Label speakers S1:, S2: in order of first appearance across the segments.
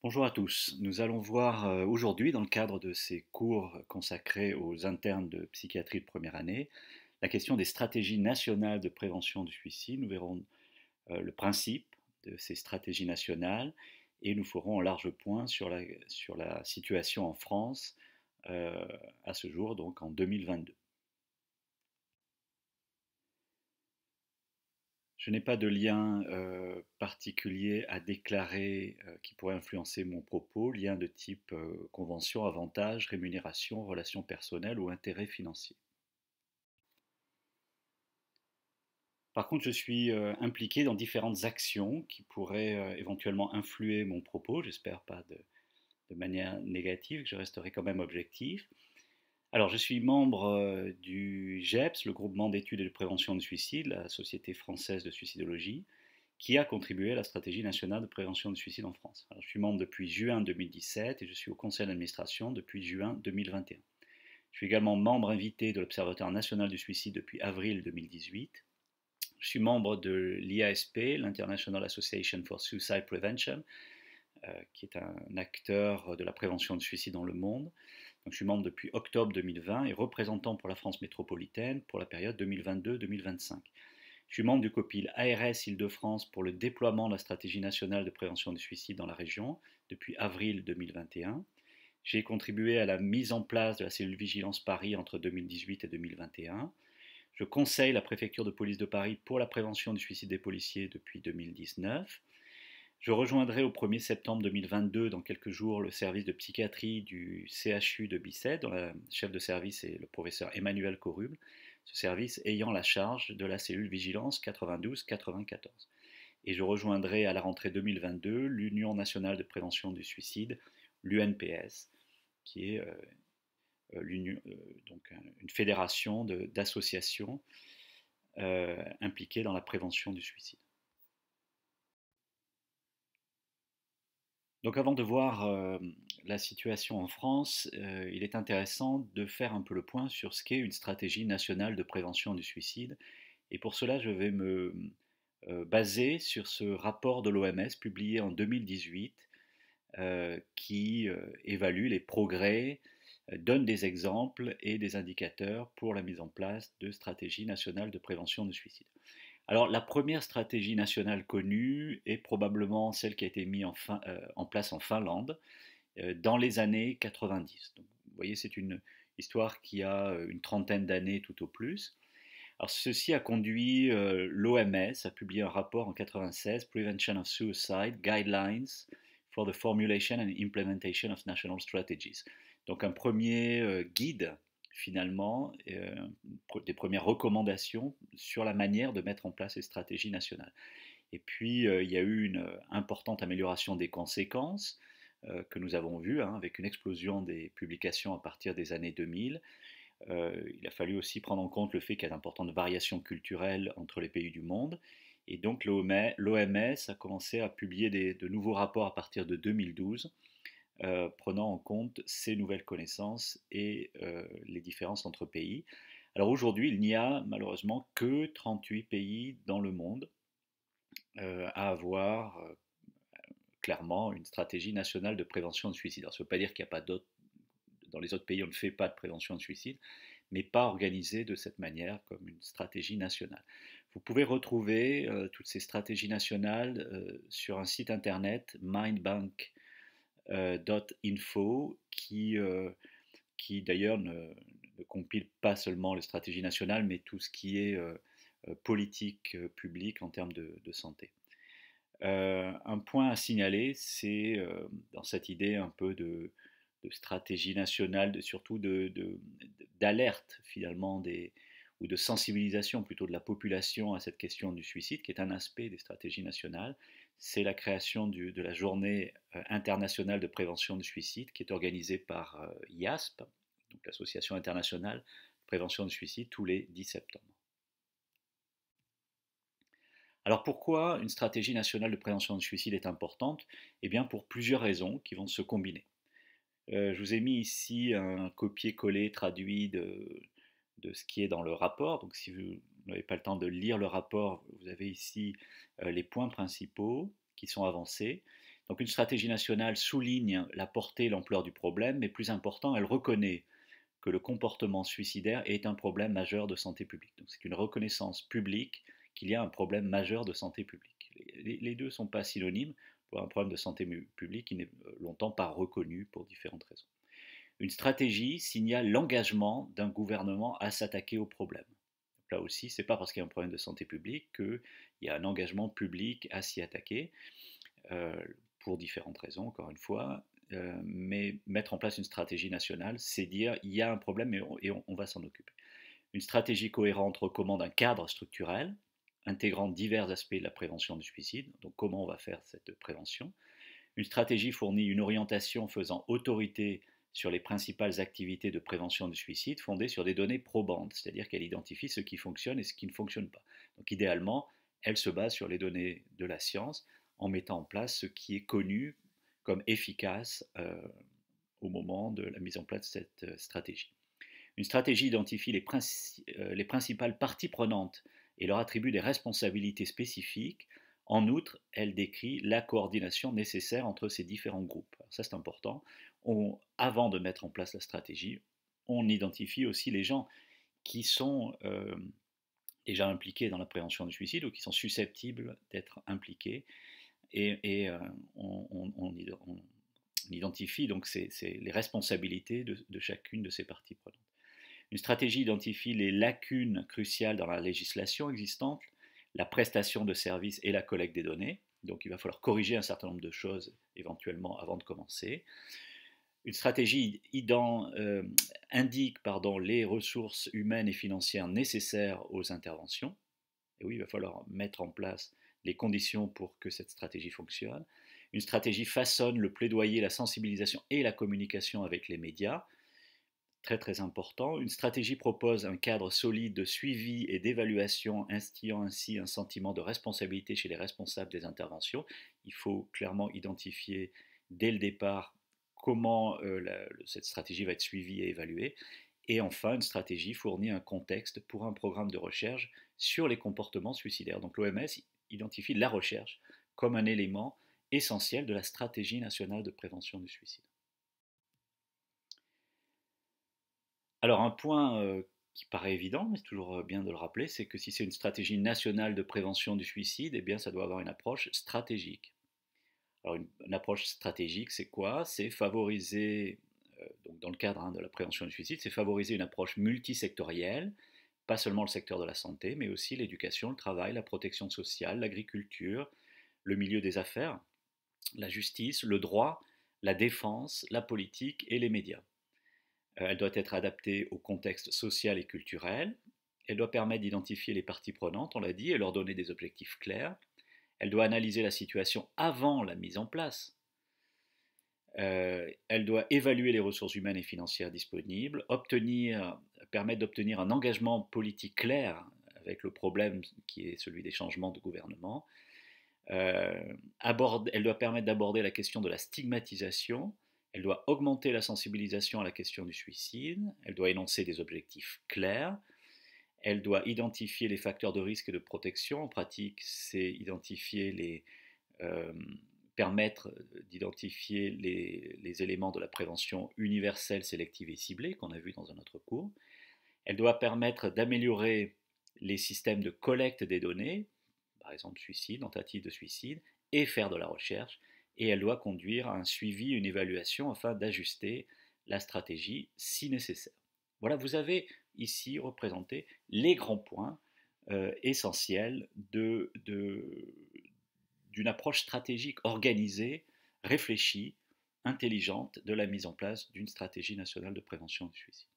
S1: Bonjour à tous. Nous allons voir aujourd'hui, dans le cadre de ces cours consacrés aux internes de psychiatrie de première année, la question des stratégies nationales de prévention du suicide. Nous verrons le principe de ces stratégies nationales et nous ferons un large point sur la situation en France euh, à ce jour, donc en 2022. Je n'ai pas de lien particulier à déclarer qui pourrait influencer mon propos, lien de type convention, avantage, rémunération, relations personnelles ou intérêt financier. Par contre, je suis impliqué dans différentes actions qui pourraient éventuellement influer mon propos, j'espère pas de manière négative, que je resterai quand même objectif. Alors, je suis membre du GEPS, le groupement d'études et de prévention du suicide, la Société française de suicidologie, qui a contribué à la stratégie nationale de prévention du suicide en France. Alors, je suis membre depuis juin 2017 et je suis au conseil d'administration depuis juin 2021. Je suis également membre invité de l'Observatoire national du suicide depuis avril 2018. Je suis membre de l'IASP, l'International Association for Suicide Prevention, qui est un acteur de la prévention du suicide dans le monde. Donc, je suis membre depuis octobre 2020 et représentant pour la France métropolitaine pour la période 2022-2025. Je suis membre du COPIL ARS Île-de-France pour le déploiement de la stratégie nationale de prévention du suicide dans la région depuis avril 2021. J'ai contribué à la mise en place de la cellule Vigilance Paris entre 2018 et 2021. Je conseille la préfecture de police de Paris pour la prévention du suicide des policiers depuis 2019. Je rejoindrai au 1er septembre 2022, dans quelques jours, le service de psychiatrie du CHU de Bicêtre, dont le chef de service est le professeur Emmanuel Coruble, ce service ayant la charge de la cellule vigilance 92-94. Et je rejoindrai à la rentrée 2022 l'Union nationale de prévention du suicide, l'UNPS, qui est donc une fédération d'associations impliquées dans la prévention du suicide. Donc avant de voir la situation en France, il est intéressant de faire un peu le point sur ce qu'est une stratégie nationale de prévention du suicide. Et pour cela, je vais me baser sur ce rapport de l'OMS publié en 2018 qui évalue les progrès, donne des exemples et des indicateurs pour la mise en place de stratégies nationales de prévention du suicide. Alors, la première stratégie nationale connue est probablement celle qui a été mise en place en Finlande dans les années 90. Donc, vous voyez, c'est une histoire qui a une trentaine d'années tout au plus. Alors, ceci a conduit l'OMS à publier un rapport en 96, Prevention of Suicide Guidelines for the Formulation and Implementation of National Strategies. Donc, un premier guide finalement, des premières recommandations sur la manière de mettre en place ces stratégies nationales. Et puis, il y a eu une importante amélioration des conséquences que nous avons vues, hein, avec une explosion des publications à partir des années 2000. Il a fallu aussi prendre en compte le fait qu'il y a d'importantes variations culturelles entre les pays du monde. Et donc l'OMS a commencé à publier de nouveaux rapports à partir de 2012 prenant en compte ces nouvelles connaissances et les différences entre pays. Alors aujourd'hui, il n'y a malheureusement que 38 pays dans le monde à avoir clairement une stratégie nationale de prévention de suicide. Alors, ça ne veut pas dire qu'il n'y a pas d'autres, dans les autres pays on ne fait pas de prévention de suicide, mais pas organisée de cette manière comme une stratégie nationale. Vous pouvez retrouver toutes ces stratégies nationales sur un site internet, Mindbank .info qui d'ailleurs ne compile pas seulement les stratégies nationales, mais tout ce qui est politique publique en termes de santé. Un point à signaler, c'est dans cette idée un peu de stratégie nationale, surtout d'alerte finalement ou de sensibilisation plutôt de la population à cette question du suicide, qui est un aspect des stratégies nationales. C'est la création de la journée internationale de prévention du suicide qui est organisée par IASP, donc l'Association internationale de prévention du suicide, tous les 10 septembre. Alors pourquoi une stratégie nationale de prévention du suicide est importante? Eh bien pour plusieurs raisons qui vont se combiner. Je vous ai mis ici un copier-coller traduit de ce qui est dans le rapport. Donc si vous n'avez pas le temps de lire le rapport, vous avez ici les points principaux qui sont avancés. Donc une stratégie nationale souligne la portée et l'ampleur du problème, mais plus important, elle reconnaît que le comportement suicidaire est un problème majeur de santé publique. Donc c'est une reconnaissance publique qu'il y a un problème majeur de santé publique. Les deux ne sont pas synonymes pour un problème de santé publique qui n'est longtemps pas reconnu pour différentes raisons. Une stratégie signale l'engagement d'un gouvernement à s'attaquer au problème. Là aussi, ce n'est pas parce qu'il y a un problème de santé publique qu'il y a un engagement public à s'y attaquer, euh, pour différentes raisons, encore une fois. Mais mettre en place une stratégie nationale, c'est dire il y a un problème et on va s'en occuper. Une stratégie cohérente recommande un cadre structurel intégrant divers aspects de la prévention du suicide. Donc comment on va faire cette prévention? Une stratégie fournit une orientation faisant autorité sur les principales activités de prévention du suicide fondées sur des données probantes, c'est-à-dire qu'elle identifie ce qui fonctionne et ce qui ne fonctionne pas. Donc idéalement, elle se base sur les données de la science en mettant en place ce qui est connu comme efficace au moment de la mise en place de cette stratégie. Une stratégie identifie les principales parties prenantes et leur attribue des responsabilités spécifiques. En outre, elle décrit la coordination nécessaire entre ces différents groupes. Alors ça, c'est important. Avant de mettre en place la stratégie, on identifie aussi les gens qui sont déjà impliqués dans la prévention du suicide ou qui sont susceptibles d'être impliqués. On identifie donc les responsabilités de chacune de ces parties prenantes. Une stratégie identifie les lacunes cruciales dans la législation existante, la prestation de services et la collecte des données. Donc il va falloir corriger un certain nombre de choses éventuellement avant de commencer. Une stratégie indique les ressources humaines et financières nécessaires aux interventions. Et oui, il va falloir mettre en place les conditions pour que cette stratégie fonctionne. Une stratégie façonne le plaidoyer, la sensibilisation et la communication avec les médias. Très très important. Une stratégie propose un cadre solide de suivi et d'évaluation, instillant ainsi un sentiment de responsabilité chez les responsables des interventions. Il faut clairement identifier dès le départ comment cette stratégie va être suivie et évaluée. Et enfin, une stratégie fournit un contexte pour un programme de recherche sur les comportements suicidaires. Donc l'OMS identifie la recherche comme un élément essentiel de la stratégie nationale de prévention du suicide. Alors un point qui paraît évident, mais c'est toujours bien de le rappeler, c'est que si c'est une stratégie nationale de prévention du suicide, eh bien ça doit avoir une approche stratégique. Alors une approche stratégique, c'est quoi? C'est favoriser, donc dans le cadre de la prévention du suicide, c'est favoriser une approche multisectorielle, pas seulement le secteur de la santé, mais aussi l'éducation, le travail, la protection sociale, l'agriculture, le milieu des affaires, la justice, le droit, la défense, la politique et les médias. Elle doit être adaptée au contexte social et culturel. Elle doit permettre d'identifier les parties prenantes, on l'a dit, et leur donner des objectifs clairs. Elle doit analyser la situation avant la mise en place. Elle doit évaluer les ressources humaines et financières disponibles, permettre d'obtenir un engagement politique clair avec le problème qui est celui des changements de gouvernement. Elle doit permettre d'aborder la question de la stigmatisation. Elle doit augmenter la sensibilisation à la question du suicide. Elle doit énoncer des objectifs clairs. Elle doit identifier les facteurs de risque et de protection. En pratique, c'est permettre d'identifier les éléments de la prévention universelle, sélective et ciblée qu'on a vu dans un autre cours. Elle doit permettre d'améliorer les systèmes de collecte des données, par exemple suicide, tentative de suicide, et faire de la recherche. Et elle doit conduire à un suivi, une évaluation afin d'ajuster la stratégie si nécessaire. Voilà, vous avez ici représenté les grands points essentiels d'une approche stratégique organisée, réfléchie, intelligente de la mise en place d'une stratégie nationale de prévention du suicide.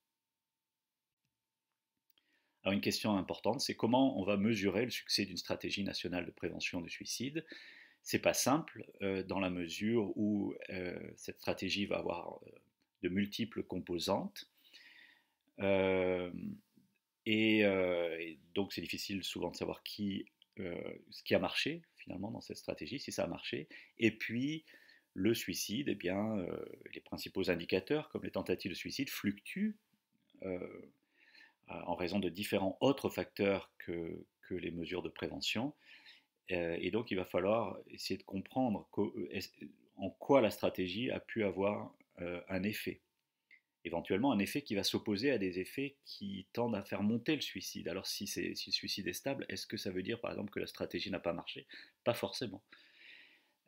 S1: Alors une question importante, c'est comment on va mesurer le succès d'une stratégie nationale de prévention du suicide. C'est pas simple dans la mesure où cette stratégie va avoir de multiples composantes et donc c'est difficile souvent de savoir ce qui a marché finalement dans cette stratégie, si ça a marché. Et puis le suicide, eh bien, les principaux indicateurs comme les tentatives de suicide fluctuent en raison de différents autres facteurs que les mesures de prévention. Et donc il va falloir essayer de comprendre en quoi la stratégie a pu avoir un effet. Éventuellement un effet qui va s'opposer à des effets qui tendent à faire monter le suicide. Alors si le suicide est stable, est-ce que ça veut dire par exemple que la stratégie n'a pas marché? Pas forcément.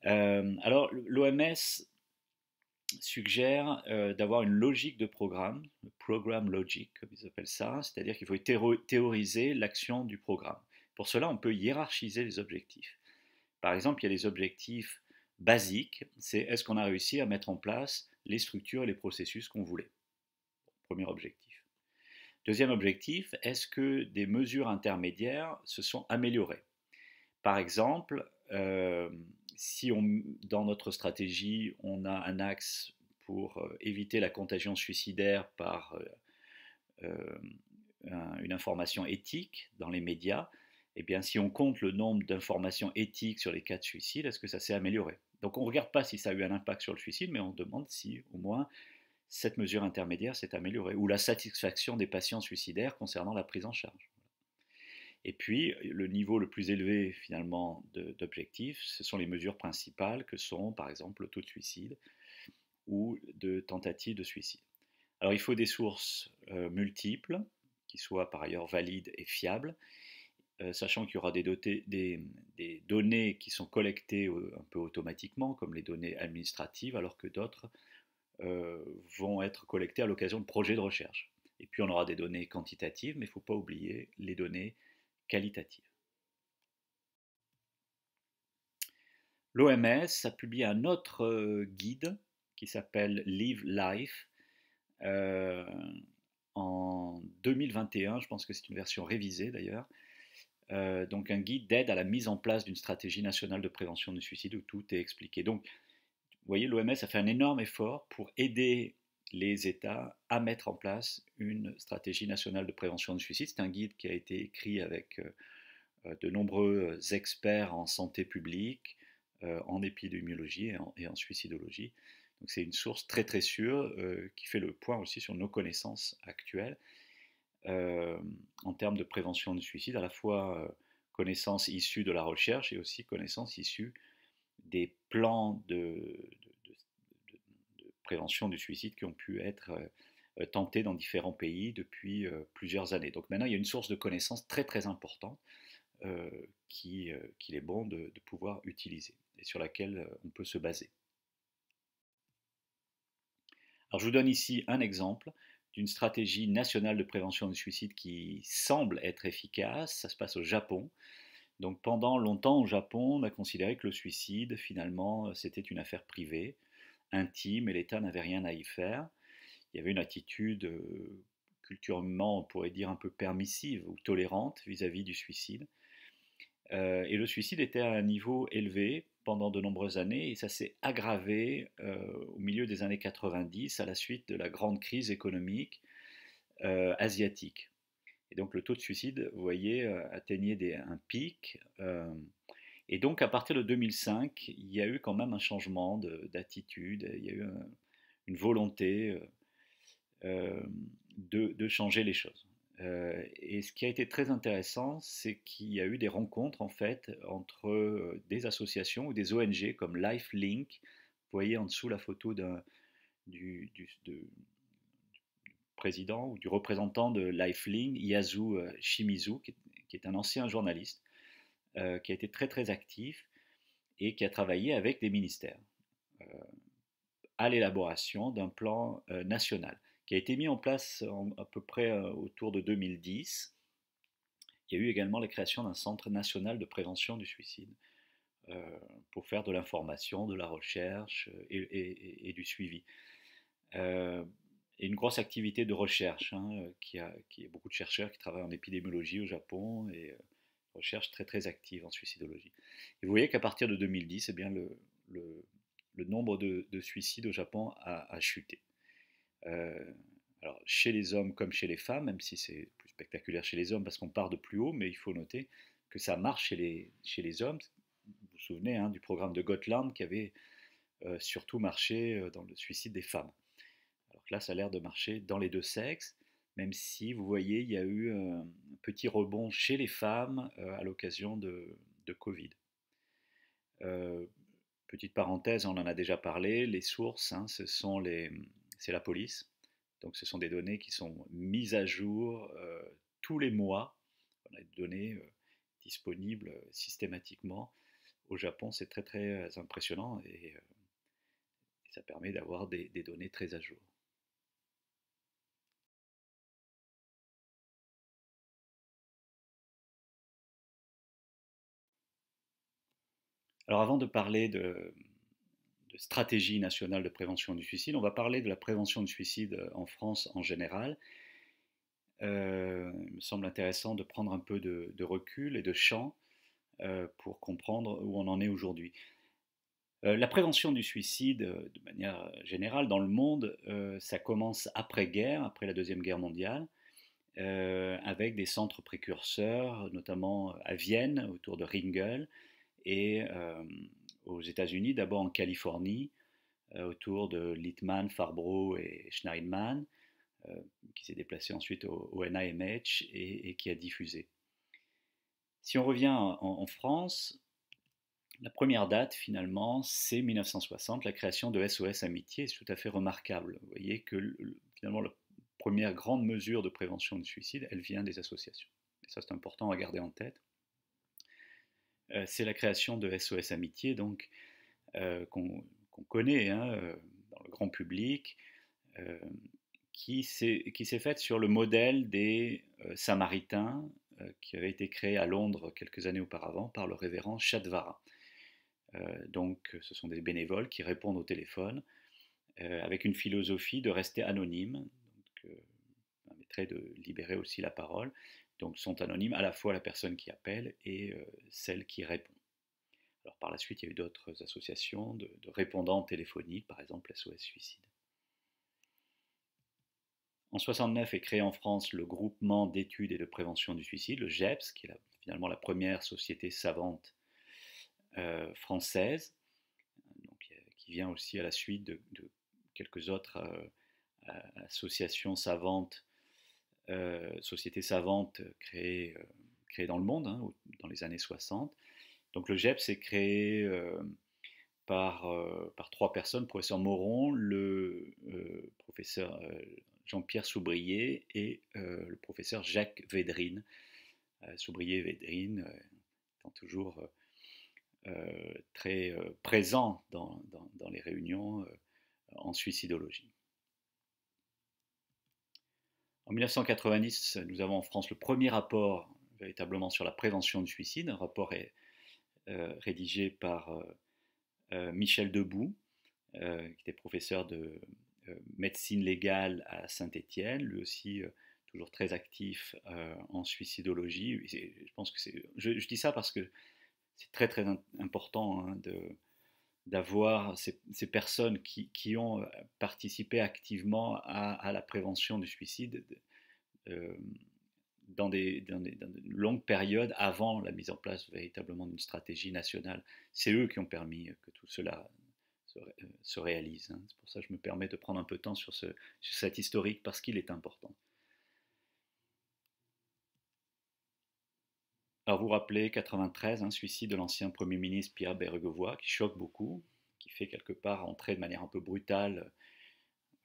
S1: Alors l'OMS suggère d'avoir une logique de programme, program logic comme ils appellent ça, c'est-à-dire qu'il faut théoriser l'action du programme. Pour cela, on peut hiérarchiser les objectifs. Par exemple, il y a des objectifs basiques, c'est est-ce qu'on a réussi à mettre en place les structures et les processus qu'on voulait. Premier objectif. Deuxième objectif, est-ce que des mesures intermédiaires se sont améliorées? Par exemple, si dans notre stratégie, on a un axe pour éviter la contagion suicidaire par une information éthique dans les médias, eh bien, si on compte le nombre d'informations éthiques sur les cas de suicide, est-ce que ça s'est amélioré? Donc on ne regarde pas si ça a eu un impact sur le suicide, mais on demande si au moins cette mesure intermédiaire s'est améliorée, ou la satisfaction des patients suicidaires concernant la prise en charge. Et puis, le niveau le plus élevé finalement d'objectifs, ce sont les mesures principales que sont par exemple le taux de suicide ou de tentatives de suicide. Alors il faut des sources multiples, qui soient par ailleurs valides et fiables, sachant qu'il y aura des données qui sont collectées un peu automatiquement, comme les données administratives, alors que d'autres vont être collectées à l'occasion de projets de recherche. Et puis on aura des données quantitatives, mais il ne faut pas oublier les données qualitatives. L'OMS a publié un autre guide qui s'appelle Live Life euh, en 2021, je pense que c'est une version révisée d'ailleurs, donc un guide d'aide à la mise en place d'une stratégie nationale de prévention du suicide où tout est expliqué. Donc, vous voyez, l'OMS a fait un énorme effort pour aider les États à mettre en place une stratégie nationale de prévention du suicide. C'est un guide qui a été écrit avec de nombreux experts en santé publique, en épidémiologie et en suicidologie. Donc c'est une source très très sûre qui fait le point aussi sur nos connaissances actuelles en termes de prévention du suicide, à la fois connaissances issues de la recherche et aussi connaissances issues des plans de prévention du suicide qui ont pu être tentés dans différents pays depuis plusieurs années. Donc maintenant, il y a une source de connaissances très très importante qu'il est bon de pouvoir utiliser et sur laquelle on peut se baser. Alors je vous donne ici un exemple d'une stratégie nationale de prévention du suicide qui semble être efficace. Ça se passe au Japon. Donc pendant longtemps au Japon, on a considéré que le suicide, finalement, c'était une affaire privée, intime, et l'État n'avait rien à y faire. Il y avait une attitude culturellement, on pourrait dire, un peu permissive ou tolérante vis-à-vis du suicide. Et le suicide était à un niveau élevé pendant de nombreuses années et ça s'est aggravé au milieu des années 90 à la suite de la grande crise économique asiatique. Et donc le taux de suicide, vous voyez, atteignait un pic. Et donc à partir de 2005, il y a eu quand même un changement d'attitude, il y a eu une volonté de changer les choses. Et ce qui a été très intéressant, c'est qu'il y a eu des rencontres en fait entre des associations ou des ONG comme LifeLink. Vous voyez en dessous la photo du président ou du représentant de LifeLink, Yasu Shimizu, qui est un ancien journaliste, qui a été très très actif et qui a travaillé avec des ministères à l'élaboration d'un plan national qui a été mis en place à peu près autour de 2010. Il y a eu également la création d'un centre national de prévention du suicide pour faire de l'information, de la recherche et du suivi. Et une grosse activité de recherche, qui a beaucoup de chercheurs qui travaillent en épidémiologie au Japon et recherche très très active en suicidologie. Et vous voyez qu'à partir de 2010, eh bien, le nombre de suicides au Japon a chuté. Euh, alors, chez les hommes comme chez les femmes, même si c'est plus spectaculaire chez les hommes parce qu'on part de plus haut, mais il faut noter que ça marche chez les hommes. Vous vous souvenez du programme de Gotland qui avait surtout marché dans le suicide des femmes. Alors que là, ça a l'air de marcher dans les deux sexes, même si vous voyez, il y a eu un petit rebond chez les femmes à l'occasion de Covid. Euh, Petite parenthèse, on en a déjà parlé, les sources, hein, c'est la police. Donc ce sont des données qui sont mises à jour tous les mois. On a des données disponibles systématiquement. Au Japon, c'est très très impressionnant et ça permet d'avoir des données très à jour. Alors avant de parler de stratégie nationale de prévention du suicide, on va parler de la prévention du suicide en France en général. Il me semble intéressant de prendre un peu de recul et de champ pour comprendre où on en est aujourd'hui. La prévention du suicide, de manière générale, dans le monde, ça commence après-guerre, après la Deuxième Guerre mondiale, avec des centres précurseurs, notamment à Vienne, autour de Ringel, et aux États-Unis, d'abord en Californie, autour de Littman, Farbro et Schneiderman, euh, qui s'est déplacé ensuite au NIMH et qui a diffusé. Si on revient en France, la première date finalement, c'est 1960, la création de SOS Amitié, c'est tout à fait remarquable. Vous voyez que finalement la première grande mesure de prévention du suicide, elle vient des associations. Et ça c'est important à garder en tête. C'est la création de SOS Amitié, donc qu'on connaît hein, dans le grand public, euh, qui s'est faite sur le modèle des Samaritains qui avait été créé à Londres quelques années auparavant par le révérend Shadvara. Donc ce sont des bénévoles qui répondent au téléphone avec une philosophie de rester anonyme, donc, permettrait de libérer aussi la parole. Donc sont anonymes à la fois la personne qui appelle et celle qui répond. Alors par la suite, il y a eu d'autres associations de répondants téléphoniques, par exemple SOS Suicide. En 69 est créé en France le groupement d'études et de prévention du suicide, le GEPS, qui est finalement la première société savante française, donc, qui vient aussi à la suite de quelques autres associations savantes, sociétés savantes créées dans le monde hein, dans les années 60. Donc le GEPS est créé par trois personnes, le professeur Moron, le professeur Jean-Pierre Soubrier et le professeur Jacques Védrine. Soubrier et Védrine étant toujours très présents dans les réunions en suicidologie. En 1990, nous avons en France le premier rapport véritablement sur la prévention du suicide. Un rapport est rédigé par Michel Debout, qui était professeur de médecine légale à Saint-Étienne, lui aussi toujours très actif en suicidologie. Je pense que je dis ça parce que c'est très très important hein, d'avoir ces personnes qui ont participé activement à la prévention du suicide euh, dans dans de longues périodes avant la mise en place véritablement d'une stratégie nationale. C'est eux qui ont permis que tout cela se réalise. Hein. C'est pour ça que je me permets de prendre un peu de temps sur cet historique parce qu'il est important. Alors vous vous rappelez 93, un suicide de l'ancien Premier ministre Pierre Bérégovoy qui choque beaucoup, qui fait quelque part entrer de manière un peu brutale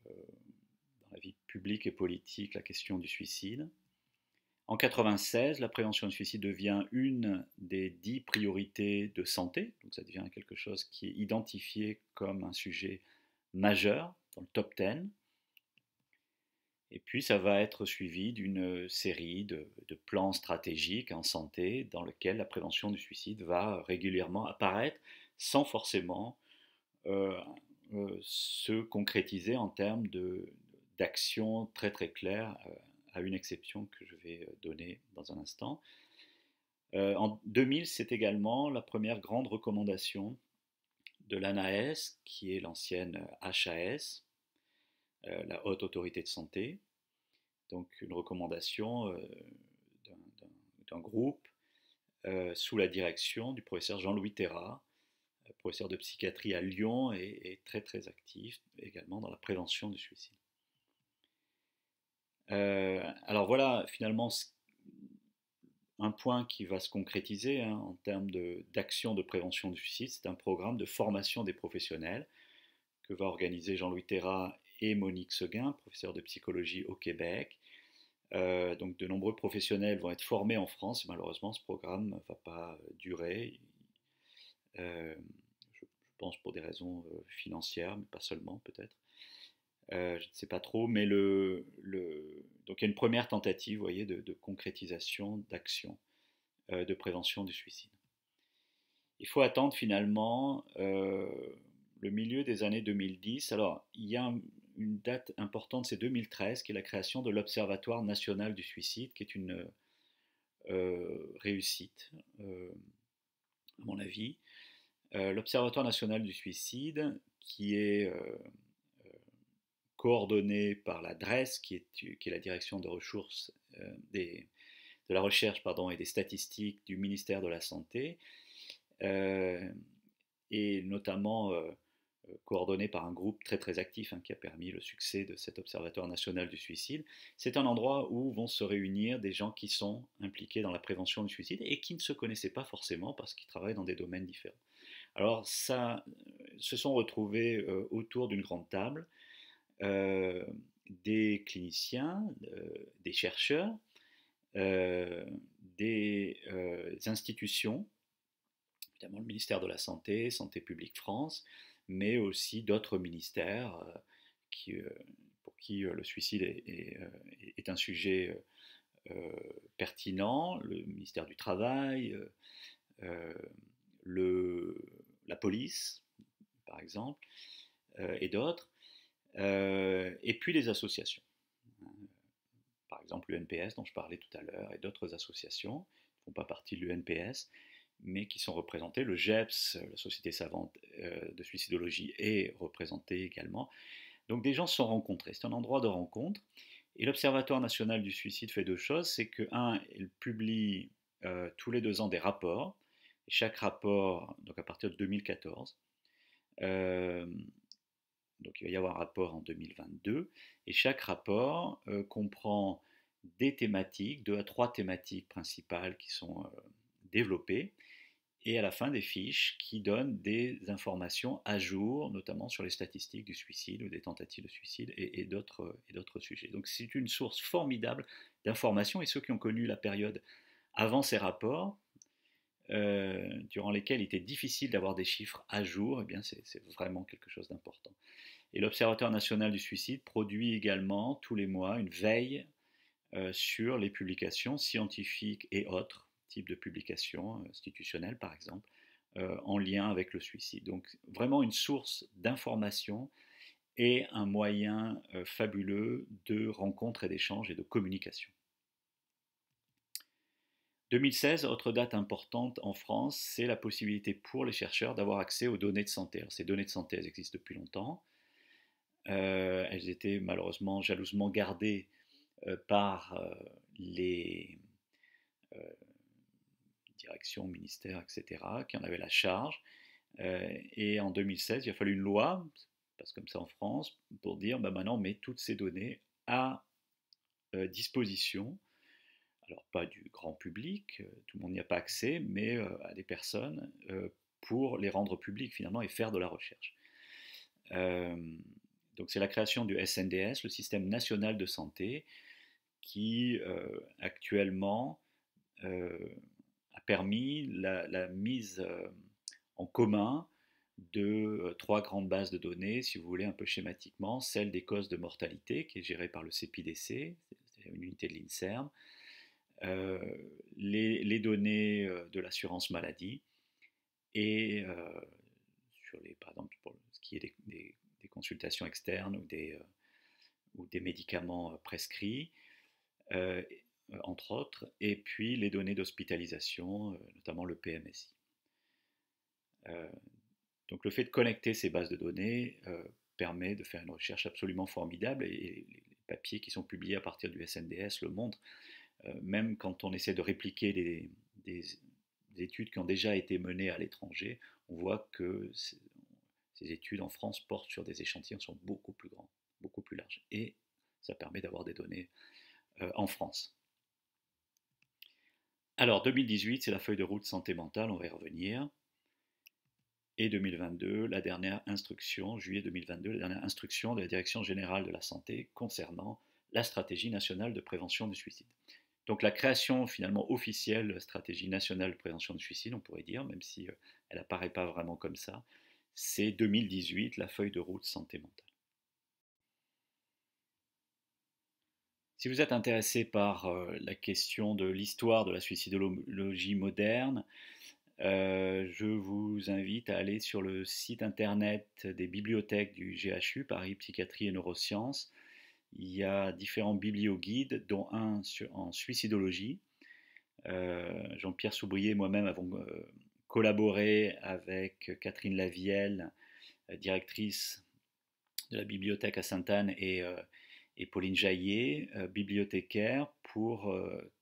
S1: dans la vie publique et politique la question du suicide. En 96, la prévention du suicide devient une des 10 priorités de santé, donc ça devient quelque chose qui est identifié comme un sujet majeur dans le top 10. Et puis ça va être suivi d'une série de plans stratégiques en santé dans lesquels la prévention du suicide va régulièrement apparaître sans forcément euh, se concrétiser en termes d'actions très très claires, à une exception que je vais donner dans un instant. En 2000, c'est également la première grande recommandation de l'ANAS, qui est l'ancienne HAS, la Haute Autorité de Santé, donc une recommandation d'un groupe sous la direction du professeur Jean-Louis Terra, professeur de psychiatrie à Lyon et très très actif également dans la prévention du suicide. Alors voilà finalement un point qui va se concrétiser hein, en termes d'action de prévention du suicide, c'est un programme de formation des professionnels que va organiser Jean-Louis Terra et Monique Seguin, professeur de psychologie au Québec. Donc de nombreux professionnels vont être formés en France. Malheureusement, ce programme ne va pas durer. Euh, je pense pour des raisons financières, mais pas seulement peut-être. Je ne sais pas trop, mais donc il y a une première tentative, vous voyez, de concrétisation, d'action, de prévention du suicide. Il faut attendre finalement le milieu des années 2010. Alors, il y a une date importante, c'est 2013, qui est la création de l'Observatoire national du suicide, qui est une réussite, à mon avis. L'Observatoire national du suicide, qui est coordonné par la DRES, qui est la direction de ressources de la recherche pardon, et des statistiques du ministère de la Santé, et notamment coordonné par un groupe très très actif hein, qui a permis le succès de cet Observatoire national du suicide. C'est un endroit où vont se réunir des gens qui sont impliqués dans la prévention du suicide et qui ne se connaissaient pas forcément parce qu'ils travaillent dans des domaines différents. Alors ça se sont retrouvés autour d'une grande table des cliniciens, des chercheurs, des institutions, évidemment le ministère de la Santé, Santé publique France, mais aussi d'autres ministères pour qui le suicide est un sujet pertinent, le ministère du Travail, la police, par exemple, et d'autres, et puis les associations. Par exemple l'UNPS dont je parlais tout à l'heure, et d'autres associations qui ne font pas partie de l'UNPS, mais qui sont représentées. Le GEPS, la Société savante de suicidologie, est représentée également. Donc des gens se sont rencontrés, c'est un endroit de rencontre. Et l'Observatoire national du suicide fait deux choses, c'est que, un, il publie tous les 2 ans des rapports, et chaque rapport, donc à partir de 2014, donc il va y avoir un rapport en 2022, et chaque rapport comprend des thématiques, 2 à 3 thématiques principales qui sont développées, et à la fin des fiches qui donnent des informations à jour, notamment sur les statistiques du suicide ou des tentatives de suicide et d'autres sujets. Donc c'est une source formidable d'informations, et ceux qui ont connu la période avant ces rapports, durant lesquels il était difficile d'avoir des chiffres à jour, eh bien c'est vraiment quelque chose d'important. Et l'Observatoire national du suicide produit également tous les mois une veille sur les publications scientifiques et autres types de publications institutionnelles par exemple, en lien avec le suicide. Donc vraiment une source d'information et un moyen fabuleux de rencontre et d'échange et de communication. 2016, autre date importante en France, c'est la possibilité pour les chercheurs d'avoir accès aux données de santé. Alors, ces données de santé, elles existent depuis longtemps. Elles étaient malheureusement jalousement gardées par les directions, ministères, etc., qui en avaient la charge. Et en 2016, il a fallu une loi, ça passe comme ça en France, pour dire bah, maintenant on met toutes ces données à disposition. Alors pas du grand public, tout le monde n'y a pas accès, mais à des personnes pour les rendre publiques finalement et faire de la recherche. Donc c'est la création du SNDS, le Système national de santé, qui actuellement a permis la mise en commun de 3 grandes bases de données, si vous voulez un peu schématiquement, celle des causes de mortalité, qui est gérée par le CEPIDC, c'est une unité de l'INSERM, les données de l'assurance maladie, et sur par exemple, pour ce qui est des consultations externes ou des médicaments prescrits, entre autres, et puis les données d'hospitalisation, notamment le PMSI. Donc le fait de connecter ces bases de données permet de faire une recherche absolument formidable, et les papiers qui sont publiés à partir du SNDS le montrent. Même quand on essaie de répliquer des études qui ont déjà été menées à l'étranger, on voit que ces études en France portent sur des échantillons qui sont beaucoup plus grands, beaucoup plus larges, et ça permet d'avoir des données en France. Alors 2018, c'est la feuille de route santé mentale, on va y revenir. Et 2022, la dernière instruction, juillet 2022, la dernière instruction de la Direction générale de la santé concernant la stratégie nationale de prévention du suicide. Donc la création finalement officielle de la stratégie nationale de prévention du suicide, on pourrait dire, même si elle n'apparaît pas vraiment comme ça, c'est 2018, la feuille de route santé mentale. Si vous êtes intéressé par la question de l'histoire de la suicidologie moderne, je vous invite à aller sur le site internet des bibliothèques du GHU, Paris Psychiatrie et Neurosciences. Il y a différents biblioguides, dont un en suicidologie. Jean-Pierre Soubrier et moi-même avons collaboré avec Catherine Lavielle, directrice de la bibliothèque à Sainte-Anne, et Pauline Jaillet, bibliothécaire, pour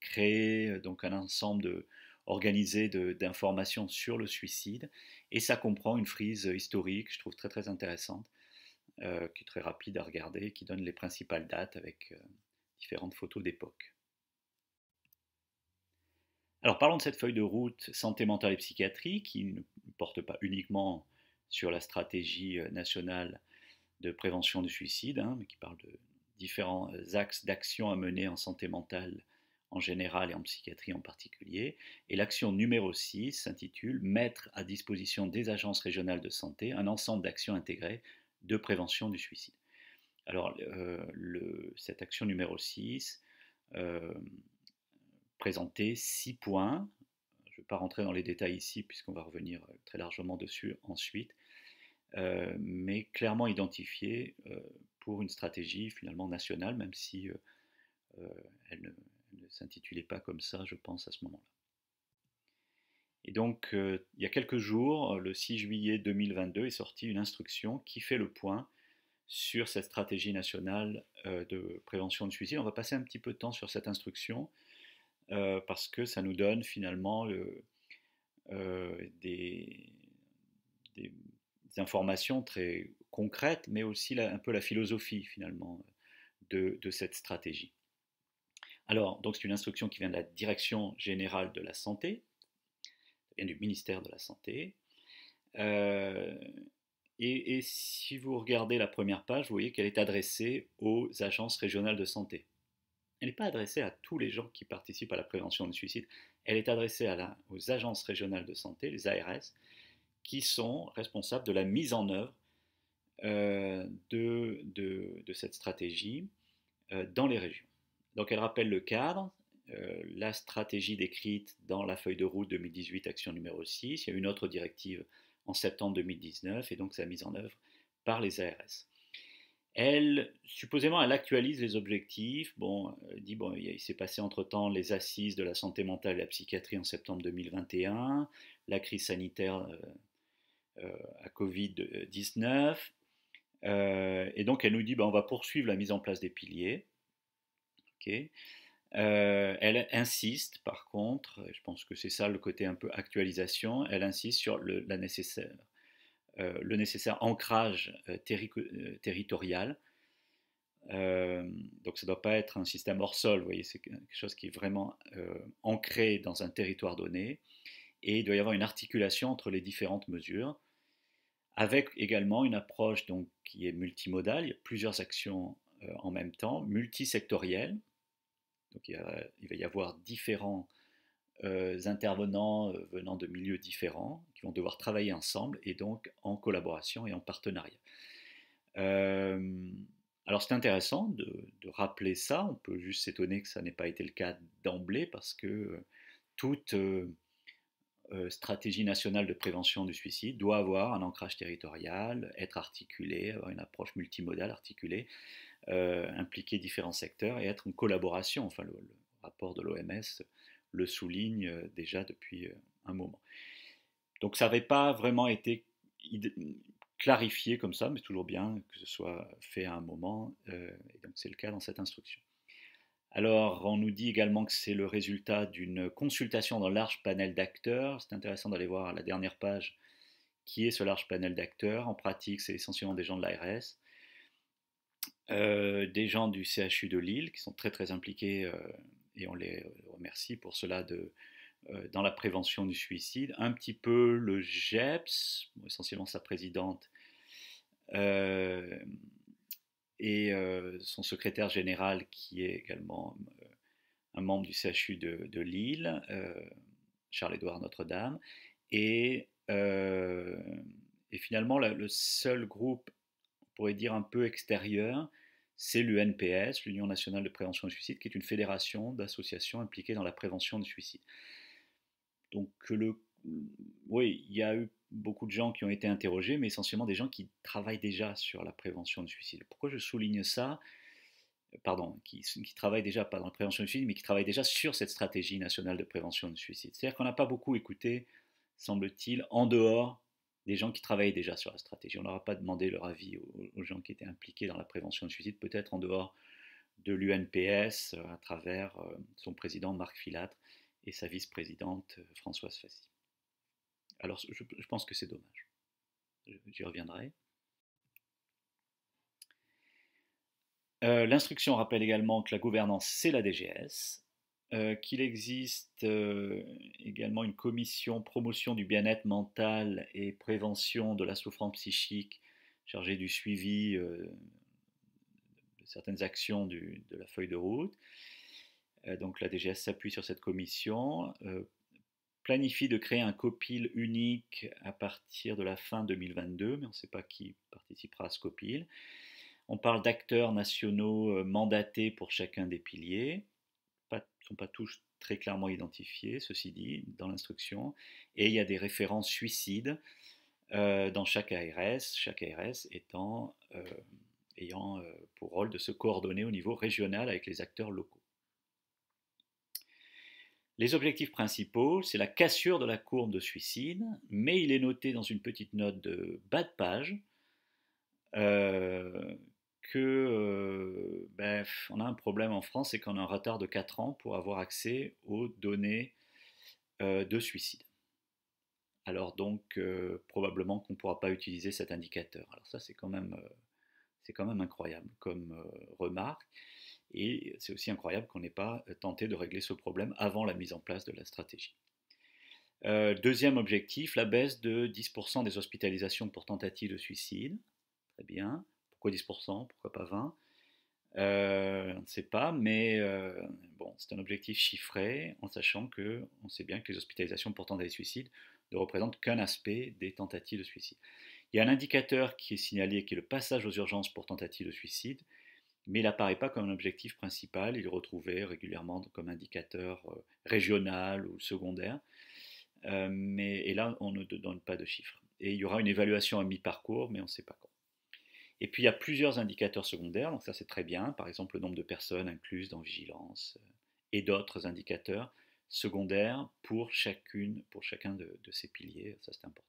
S1: créer donc un ensemble organisé d'informations sur le suicide. Et ça comprend une frise historique, je trouve très très intéressante, qui est très rapide à regarder, qui donne les principales dates avec différentes photos d'époque. Alors parlons de cette feuille de route santé mentale et psychiatrie qui ne porte pas uniquement sur la stratégie nationale de prévention du suicide, hein, mais qui parle de différents axes d'action à mener en santé mentale en général et en psychiatrie en particulier. Et l'action numéro 6 s'intitule Mettre à disposition des agences régionales de santé un ensemble d'actions intégrées de prévention du suicide. Alors, cette action numéro 6 présentait 6 points. Je ne vais pas rentrer dans les détails ici puisqu'on va revenir très largement dessus ensuite, mais clairement identifié pour une stratégie finalement nationale, même si elle ne s'intitulait pas comme ça, je pense, à ce moment-là. Et donc, il y a quelques jours, le 6 juillet 2022, est sortie une instruction qui fait le point sur cette stratégie nationale de prévention du suicide. On va passer un petit peu de temps sur cette instruction parce que ça nous donne finalement des, des informations très concrètes, mais aussi un peu la philosophie finalement de cette stratégie. Alors, donc c'est une instruction qui vient de la Direction générale de la santé, vient du ministère de la Santé. Euh, et si vous regardez la première page, vous voyez qu'elle est adressée aux agences régionales de santé. Elle n'est pas adressée à tous les gens qui participent à la prévention du suicide. Elle est adressée aux agences régionales de santé, les ARS, qui sont responsables de la mise en œuvre de cette stratégie dans les régions. Donc elle rappelle le cadre, la stratégie décrite dans la feuille de route 2018, action numéro 6. Il y a une autre directive en septembre 2019 et donc sa mise en œuvre par les ARS. Supposément, elle actualise les objectifs. Bon, elle dit, bon, il s'est passé entre-temps les assises de la santé mentale et la psychiatrie en septembre 2021, la crise sanitaire à Covid-19. Et donc, elle nous dit, ben, on va poursuivre la mise en place des piliers. Okay. Elle insiste, par contre, je pense que c'est ça le côté un peu actualisation, elle insiste sur le nécessaire ancrage territorial. Donc ça ne doit pas être un système hors sol, vous voyez, c'est quelque chose qui est vraiment ancré dans un territoire donné, et il doit y avoir une articulation entre les différentes mesures, avec également une approche donc, qui est multimodale, il y a plusieurs actions en même temps, multisectorielles, donc il va y avoir différents intervenants venant de milieux différents qui vont devoir travailler ensemble et donc en collaboration et en partenariat. Alors c'est intéressant de rappeler ça, on peut juste s'étonner que ça n'ait pas été le cas d'emblée parce que toute stratégie nationale de prévention du suicide doit avoir un ancrage territorial, être articulée, avoir une approche multimodale articulée, impliquer différents secteurs et être en collaboration. Enfin, le rapport de l'OMS le souligne déjà depuis un moment. Donc ça n'avait pas vraiment été clarifié comme ça, mais c'est toujours bien que ce soit fait à un moment, et donc c'est le cas dans cette instruction. Alors, on nous dit également que c'est le résultat d'une consultation d'un large panel d'acteurs. C'est intéressant d'aller voir à la dernière page qui est ce large panel d'acteurs. En pratique, c'est essentiellement des gens de l'ARS, des gens du CHU de Lille qui sont très très impliqués et on les remercie pour cela dans la prévention du suicide, un petit peu le GEPS, essentiellement sa présidente, euh, et son secrétaire général qui est également un membre du CHU de Lille, Charles-Édouard Notre-Dame, et, euh, et finalement le seul groupe, on pourrait dire un peu extérieur, c'est l'UNPS, l'Union nationale de prévention du suicide, qui est une fédération d'associations impliquées dans la prévention du suicide. Donc oui, il y a eu beaucoup de gens qui ont été interrogés, mais essentiellement des gens qui travaillent déjà sur la prévention du suicide. Pourquoi je souligne ça? Pardon, qui travaillent déjà, pas dans la prévention du suicide, mais qui travaillent déjà sur cette stratégie nationale de prévention du suicide. C'est-à-dire qu'on n'a pas beaucoup écouté, semble-t-il, en dehors des gens qui travaillaient déjà sur la stratégie. On n'aura pas demandé leur avis aux gens qui étaient impliqués dans la prévention du suicide, peut-être en dehors de l'UNPS, à travers son président Marc Filatre et sa vice-présidente Françoise Fassi. Alors je pense que c'est dommage. J'y reviendrai. L'instruction rappelle également que la gouvernance, c'est la DGS, qu'il existe également une commission promotion du bien-être mental et prévention de la souffrance psychique chargée du suivi de certaines actions de la feuille de route. Donc la DGS s'appuie sur cette commission, planifie de créer un COPIL unique à partir de la fin 2022, mais on ne sait pas qui participera à ce COPIL. On parle d'acteurs nationaux mandatés pour chacun des piliers. Ils ne sont pas tous très clairement identifiés, ceci dit, dans l'instruction. Et il y a des référents suicides dans chaque ARS ayant pour rôle de se coordonner au niveau régional avec les acteurs locaux. Les objectifs principaux, c'est la cassure de la courbe de suicide, mais il est noté dans une petite note de bas de page on a un problème en France, c'est qu'on a un retard de 4 ans pour avoir accès aux données de suicide. Alors donc, probablement qu'on ne pourra pas utiliser cet indicateur. Alors ça, c'est quand même incroyable comme remarque. Et c'est aussi incroyable qu'on n'ait pas tenté de régler ce problème avant la mise en place de la stratégie. Deuxième objectif, la baisse de 10% des hospitalisations pour tentative de suicide. Très bien. Pourquoi 10%? Pourquoi pas 20%? On ne sait pas, mais bon, c'est un objectif chiffré, en sachant que on sait bien que les hospitalisations pour tentative de suicide ne représentent qu'un aspect des tentatives de suicide. Il y a un indicateur qui est signalé, qui est le passage aux urgences pour tentative de suicide, mais il n'apparaît pas comme un objectif principal, il est retrouvé régulièrement comme indicateur régional ou secondaire, et là on ne donne pas de chiffres. Et il y aura une évaluation à mi-parcours, mais on ne sait pas quand. Et puis il y a plusieurs indicateurs secondaires, donc ça c'est très bien, par exemple le nombre de personnes incluses dans vigilance et d'autres indicateurs secondaires pour chacun de ces piliers, ça c'est important.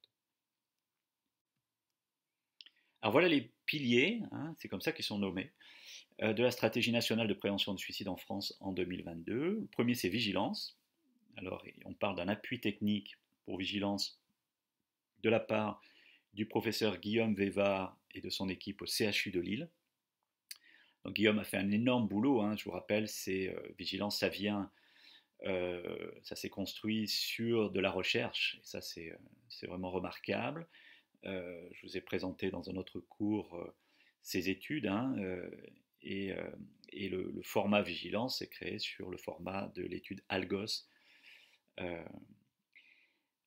S1: Alors voilà les piliers, hein, c'est comme ça qu'ils sont nommés, de la stratégie nationale de prévention du suicide en France en 2022. Le premier c'est vigilance, alors on parle d'un appui technique pour vigilance de la part du professeur Guillaume Vévard et de son équipe au CHU de Lille. Donc Guillaume a fait un énorme boulot, hein, je vous rappelle, c'est vigilance, ça s'est construit sur de la recherche, et ça c'est vraiment remarquable. Je vous ai présenté dans un autre cours ces études, hein, et le format vigilance est créé sur le format de l'étude ALGOS.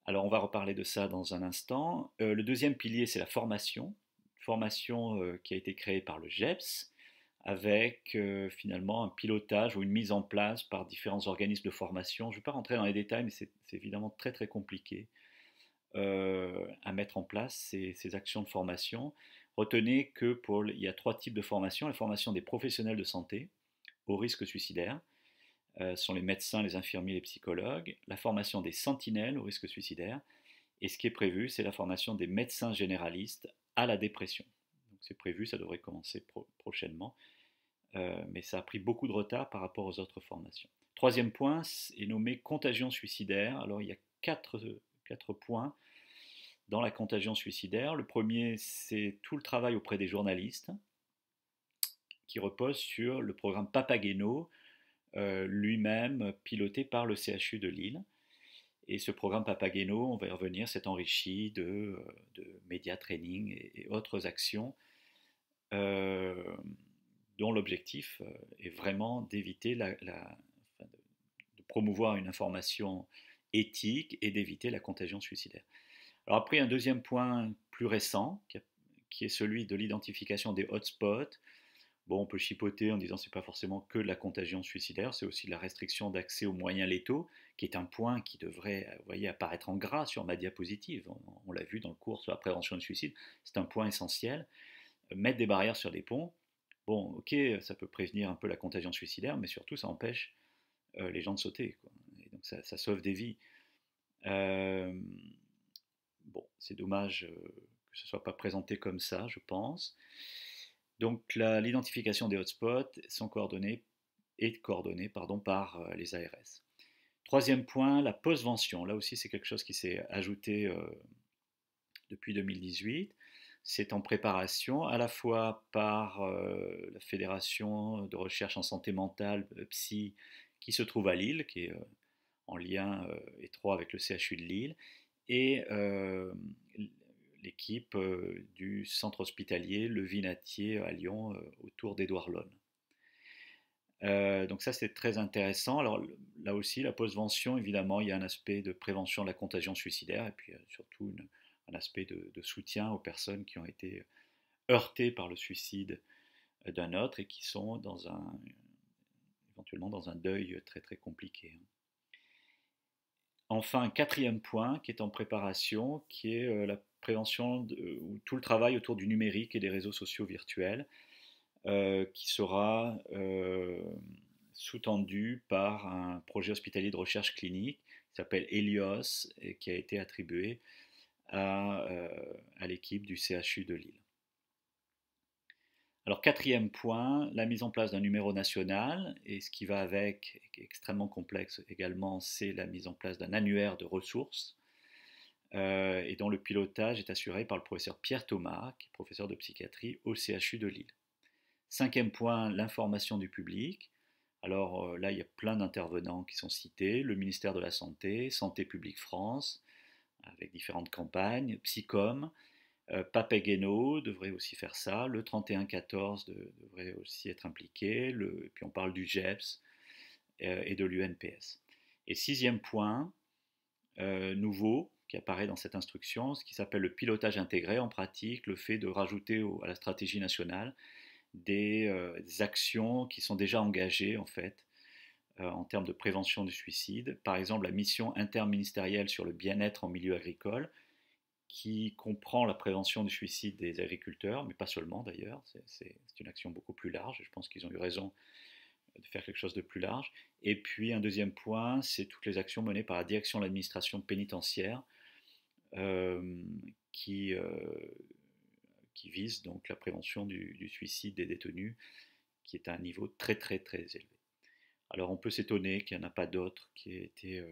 S1: Alors on va reparler de ça dans un instant. Le deuxième pilier, c'est la formation qui a été créée par le GEPS, avec finalement un pilotage ou une mise en place par différents organismes de formation. Je ne vais pas rentrer dans les détails, mais c'est évidemment très très compliqué à mettre en place ces actions de formation. Retenez que il y a 3 types de formation. La formation des professionnels de santé au risque suicidaire, sont les médecins, les infirmiers, les psychologues. La formation des sentinelles au risque suicidaire. Et ce qui est prévu, c'est la formation des médecins généralistes à la dépression. Donc c'est prévu, ça devrait commencer prochainement. Mais ça a pris beaucoup de retard par rapport aux autres formations. Troisième point est nommé contagion suicidaire. Alors il y a quatre points dans la contagion suicidaire. Le premier, c'est tout le travail auprès des journalistes qui repose sur le programme Papageno, lui-même piloté par le CHU de Lille. Et ce programme Papageno, on va y revenir, s'est enrichi de média training et autres actions euh, dont l'objectif est vraiment d'éviter enfin, de promouvoir une information éthique et d'éviter la contagion suicidaire. Alors après, un deuxième point plus récent, qui est celui de l'identification des hotspots. Bon, on peut chipoter en disant que ce n'est pas forcément que de la contagion suicidaire, c'est aussi de la restriction d'accès aux moyens létaux, qui est un point qui devrait, vous voyez, apparaître en gras sur ma diapositive. On l'a vu dans le cours sur la prévention du suicide, c'est un point essentiel. Mettre des barrières sur des ponts, bon, ok, ça peut prévenir un peu la contagion suicidaire, mais surtout ça empêche les gens de sauter, quoi. Et donc ça sauve des vies. Euh, bon, c'est dommage que ce ne soit pas présenté comme ça, je pense. Donc l'identification des hotspots est coordonnée par les ARS. Troisième point, la postvention. Là aussi, c'est quelque chose qui s'est ajouté depuis 2018. C'est en préparation à la fois par la Fédération de recherche en santé mentale, PSI, qui se trouve à Lille, qui est en lien étroit avec le CHU de Lille, et l'équipe du centre hospitalier Le Vinatier à Lyon, autour d'Édouard Lonne. Donc ça, c'est très intéressant. Alors là aussi, la postvention, évidemment, il y a un aspect de prévention de la contagion suicidaire et puis surtout un aspect de soutien aux personnes qui ont été heurtées par le suicide d'un autre et qui sont éventuellement dans un deuil très très compliqué. Enfin, un quatrième point qui est en préparation, qui est la prévention ou tout le travail autour du numérique et des réseaux sociaux virtuels, qui sera sous-tendu par un projet hospitalier de recherche clinique qui s'appelle Helios et qui a été attribué à l'équipe du CHU de Lille. Alors quatrième point, la mise en place d'un numéro national, et ce qui va avec, qui est extrêmement complexe également, c'est la mise en place d'un annuaire de ressources, et dont le pilotage est assuré par le professeur Pierre Thomas, qui est professeur de psychiatrie au CHU de Lille. Cinquième point, l'information du public. Alors là, il y a plein d'intervenants qui sont cités, le ministère de la Santé, Santé publique France, avec différentes campagnes, Psycom, Papageno devrait aussi faire ça, le 3114 devrait aussi être impliqué, et puis on parle du GEPS et de l'UNPS. Et sixième point, nouveau, qui apparaît dans cette instruction, ce qui s'appelle le pilotage intégré en pratique, le fait de rajouter à la stratégie nationale des actions qui sont déjà engagées en fait en termes de prévention du suicide. Par exemple, la mission interministérielle sur le bien-être en milieu agricole, qui comprend la prévention du suicide des agriculteurs, mais pas seulement d'ailleurs, c'est une action beaucoup plus large, je pense qu'ils ont eu raison de faire quelque chose de plus large. Et puis un deuxième point, c'est toutes les actions menées par la direction de l'administration pénitentiaire euh, qui, euh, qui visent donc la prévention du suicide des détenus, qui est à un niveau très très très élevé. Alors on peut s'étonner qu'il n'y en a pas d'autres qui aient été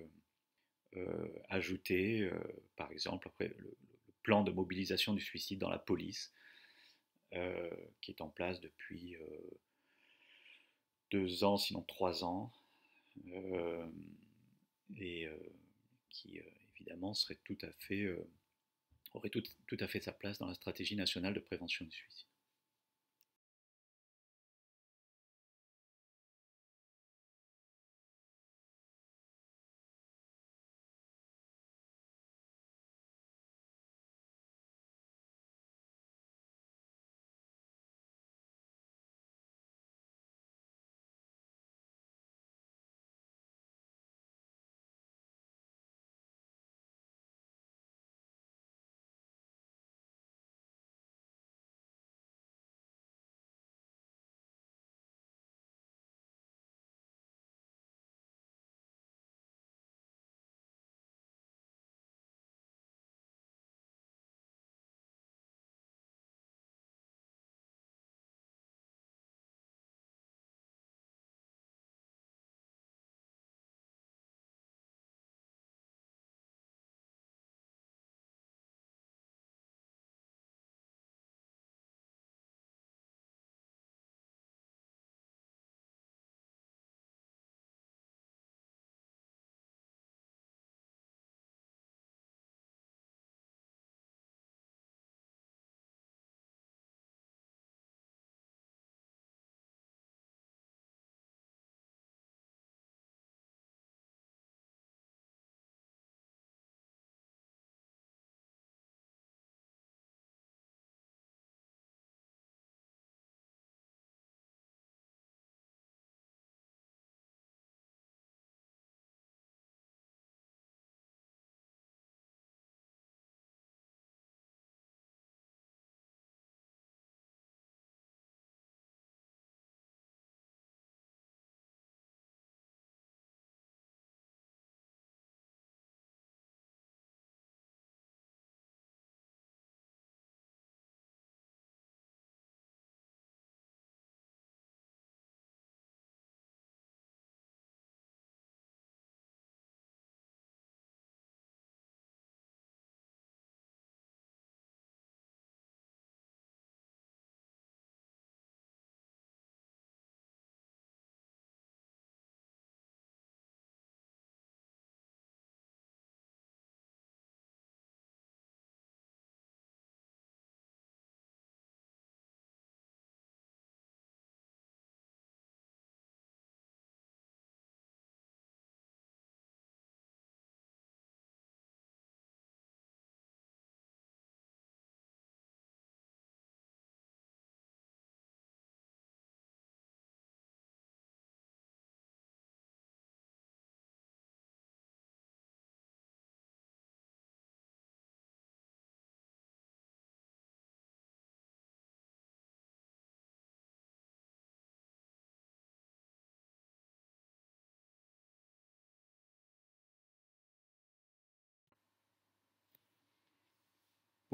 S1: ajoutés, par exemple après le plan de mobilisation du suicide dans la police, qui est en place depuis 2 ans, sinon 3 ans, euh, et qui évidemment serait tout à fait, aurait tout à fait sa place dans la stratégie nationale de prévention du suicide.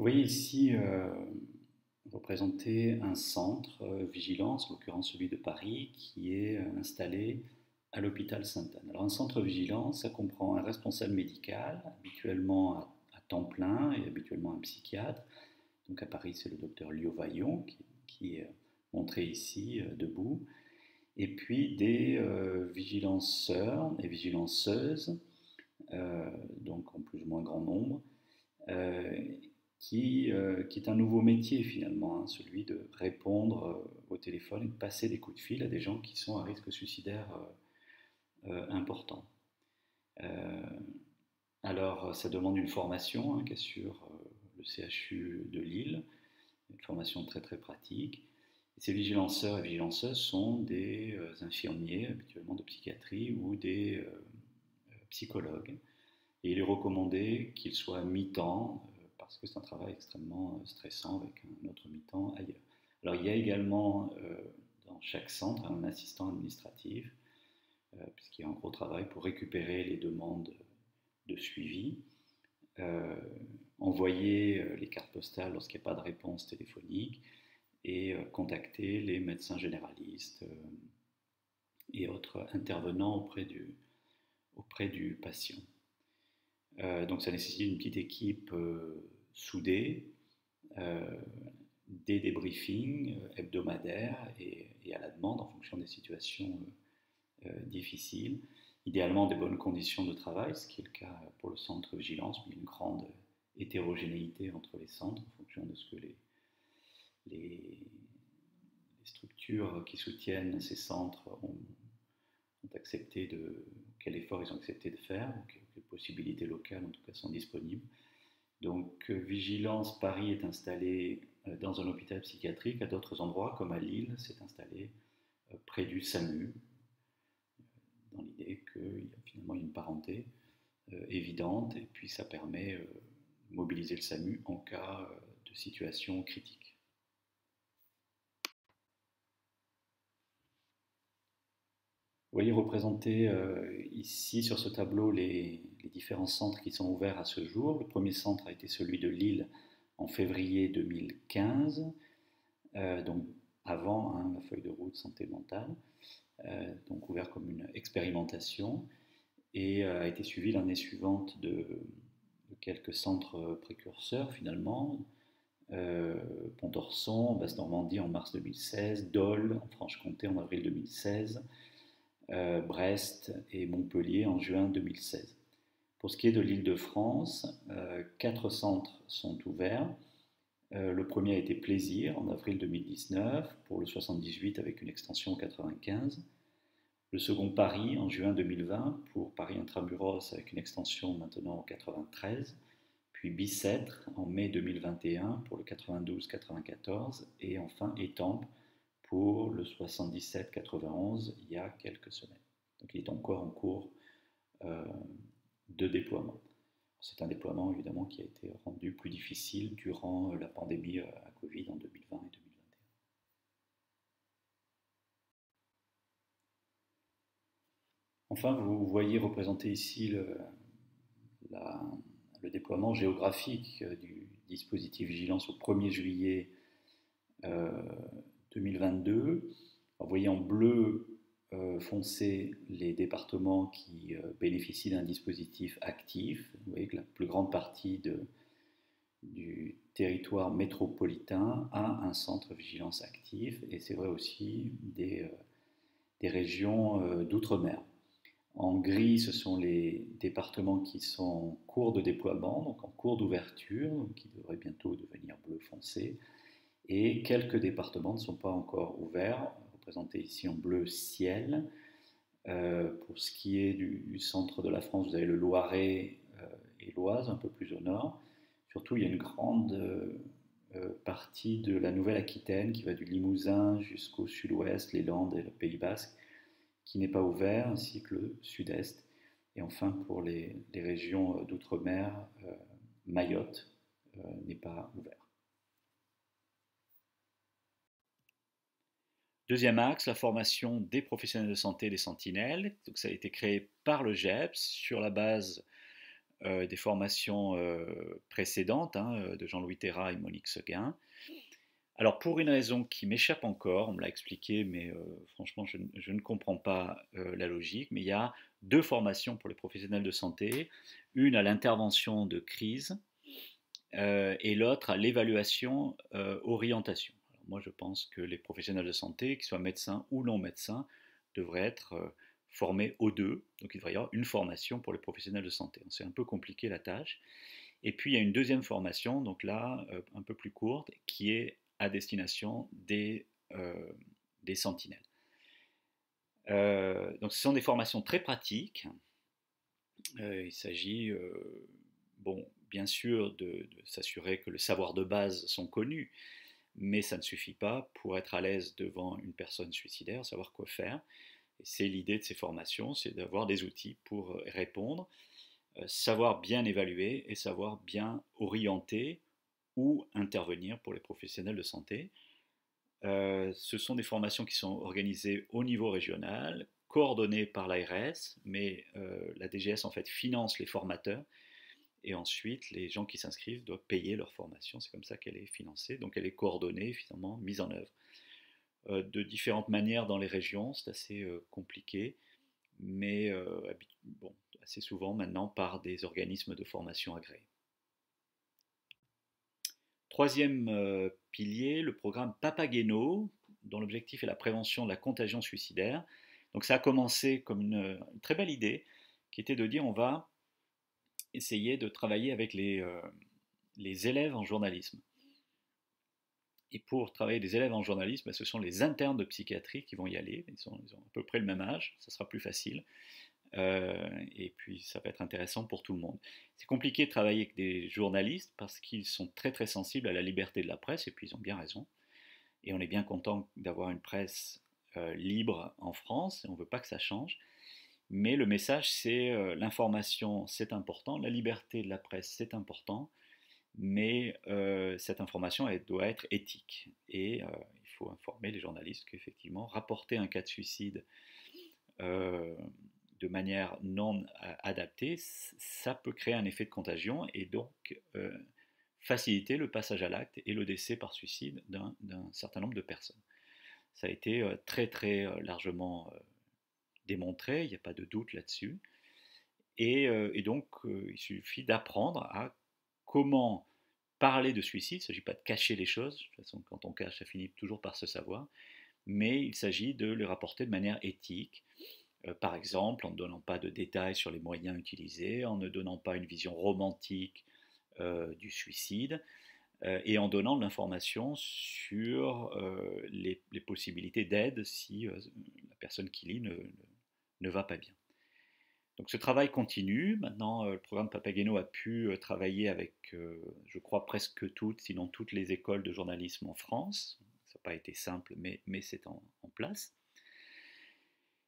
S1: Vous voyez ici représenter un centre vigilance, en l'occurrence celui de Paris, qui est installé à l'hôpital Sainte-Anne. Alors un centre vigilance, ça comprend un responsable médical, habituellement à temps plein et habituellement un psychiatre. Donc à Paris, c'est le docteur Liovaillon qui est montré ici debout. Et puis des vigilanceurs et vigilanceuses, donc en plus ou moins grand nombre, euh, qui est un nouveau métier finalement, hein, celui de répondre au téléphone et de passer des coups de fil à des gens qui sont à risque suicidaire important. Euh, alors ça demande une formation hein, qui est sur le CHU de Lille, une formation très très pratique. Et ces vigilanceurs et vigilanceuses sont des infirmiers, habituellement de psychiatrie, ou des psychologues. Et il est recommandé qu'ils soient à mi-temps, parce que c'est un travail extrêmement stressant avec un autre mi-temps ailleurs. Alors il y a également dans chaque centre un assistant administratif, puisqu'il y a un gros travail pour récupérer les demandes de suivi, euh, envoyer les cartes postales lorsqu'il n'y a pas de réponse téléphonique, et contacter les médecins généralistes et autres intervenants auprès du patient. Donc ça nécessite une petite équipe soudée, euh, des débriefings hebdomadaires et à la demande en fonction des situations difficiles. Idéalement des bonnes conditions de travail, ce qui est le cas pour le centre vigilance, mais il y a une grande hétérogénéité entre les centres en fonction de ce que les structures qui soutiennent ces centres ont accepté quel effort ils ont accepté de faire, ou quelles possibilités locales en tout cas sont disponibles. Donc Vigilance Paris est installé dans un hôpital psychiatrique, à d'autres endroits comme à Lille, c'est installé près du SAMU, dans l'idée qu'il y a finalement une parenté évidente, et puis ça permet de mobiliser le SAMU en cas de situation critique. Vous voyez représentés ici sur ce tableau les différents centres qui sont ouverts à ce jour. Le premier centre a été celui de Lille en février 2015, donc avant hein, la feuille de route santé mentale, donc ouvert comme une expérimentation, et a été suivi l'année suivante de quelques centres précurseurs finalement. Pont-d'Orson, Basse-Normandie en mars 2016, Dole en Franche-Comté en avril 2016, Brest et Montpellier en juin 2016. Pour ce qui est de l'Île-de-France, 4 centres sont ouverts. Le premier a été Plaisir en avril 2019 pour le 78 avec une extension au 95. Le second Paris en juin 2020 pour Paris Intramuros avec une extension maintenant au 93. Puis Bicêtre en mai 2021 pour le 92-94 et enfin Étampes pour le 77-91 il y a quelques semaines. Donc il est encore en cours de déploiement. C'est un déploiement évidemment qui a été rendu plus difficile durant la pandémie à Covid en 2020 et 2021. Enfin, vous voyez représenté ici le déploiement géographique du dispositif Vigilance au 1er juillet 2022. Vous voyez en bleu foncé les départements qui bénéficient d'un dispositif actif. Vous voyez que la plus grande partie du territoire métropolitain a un centre vigilance actif, et c'est vrai aussi des régions d'outre-mer. En gris, ce sont les départements qui sont en cours de déploiement, donc en cours d'ouverture, qui devraient bientôt devenir bleu foncé. Et quelques départements ne sont pas encore ouverts, représentés ici en bleu ciel. Pour ce qui est du centre de la France, vous avez le Loiret et l'Oise, un peu plus au nord. Surtout, il y a une grande partie de la Nouvelle-Aquitaine qui va du Limousin jusqu'au sud-ouest, les Landes et le Pays Basque, qui n'est pas ouvert, ainsi que le sud-est. Et enfin, pour les régions d'outre-mer, Mayotte n'est pas ouvert. Deuxième axe, la formation des professionnels de santé des sentinelles. Donc, ça a été créé par le GEPS sur la base des formations précédentes de Jean-Louis Terra et Monique Seguin. Alors pour une raison qui m'échappe encore, on me l'a expliqué, mais franchement je ne comprends pas la logique, mais il y a deux formations pour les professionnels de santé, une à l'intervention de crise et l'autre à l'évaluation orientation. Alors moi je pense que les professionnels de santé, qu'ils soient médecins ou non médecins, devraient être formés aux deux, donc il devrait y avoir une formation pour les professionnels de santé. C'est un peu compliqué la tâche. Et puis il y a une deuxième formation, donc là un peu plus courte, qui est à destination des sentinelles. Donc ce sont des formations très pratiques. Il s'agit, bon, bien sûr, de s'assurer que le savoir de base sont connus, mais ça ne suffit pas pour être à l'aise devant une personne suicidaire, savoir quoi faire. Et c'est l'idée de ces formations, c'est d'avoir des outils pour répondre, savoir bien évaluer et savoir bien orienter ou intervenir pour les professionnels de santé. Ce sont des formations qui sont organisées au niveau régional, coordonnées par l'ARS, mais la DGS en fait finance les formateurs et ensuite les gens qui s'inscrivent doivent payer leur formation. C'est comme ça qu'elle est financée, donc elle est coordonnée, finalement mise en œuvre. De différentes manières dans les régions, c'est assez compliqué, mais bon, assez souvent maintenant par des organismes de formation agréés. Troisième pilier, le programme Papageno, dont l'objectif est la prévention de la contagion suicidaire. Donc ça a commencé comme une très belle idée, qui était de dire on va essayer de travailler avec les élèves en journalisme. Et pour travailler des élèves en journalisme, ce sont les internes de psychiatrie qui vont y aller. Ils ont à peu près le même âge, ça sera plus facile. Et puis ça va être intéressant pour tout le monde. C'est compliqué de travailler avec des journalistes parce qu'ils sont très très sensibles à la liberté de la presse, et puis ils ont bien raison. Et on est bien content d'avoir une presse libre en France, et on ne veut pas que ça change. Mais le message, c'est l'information, c'est important, la liberté de la presse, c'est important, mais cette information, elle doit être éthique. Et il faut informer les journalistes qu'effectivement, rapporter un cas de suicide de manière non adaptée, ça peut créer un effet de contagion et donc faciliter le passage à l'acte et le décès par suicide d'un certain nombre de personnes. Ça a été très très largement démontré, il n'y a pas de doute là-dessus. Et donc il suffit d'apprendre à comment parler de suicide. Il ne s'agit pas de cacher les choses, de toute façon quand on cache ça finit toujours par se savoir, mais il s'agit de les rapporter de manière éthique. Par exemple, en ne donnant pas de détails sur les moyens utilisés, en ne donnant pas une vision romantique du suicide, et en donnant de l'information sur les possibilités d'aide si la personne qui lit ne va pas bien. Donc ce travail continue. Maintenant, le programme Papageno a pu travailler avec, je crois, presque toutes, sinon toutes les écoles de journalisme en France. Ça n'a pas été simple, mais c'est en place.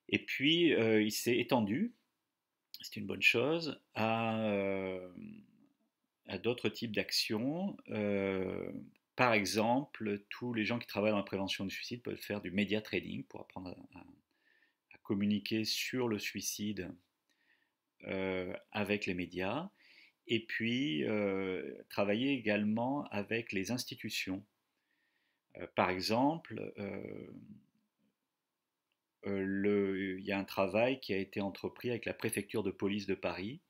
S1: Et puis, il s'est étendu, c'est une bonne chose, à d'autres types d'actions. Par exemple, tous les gens qui travaillent dans la prévention du suicide peuvent faire du média trading pour apprendre à communiquer sur le suicide avec les médias. Et puis, travailler également avec les institutions. Par exemple, il y a un travail qui a été entrepris avec la préfecture de police de Paris.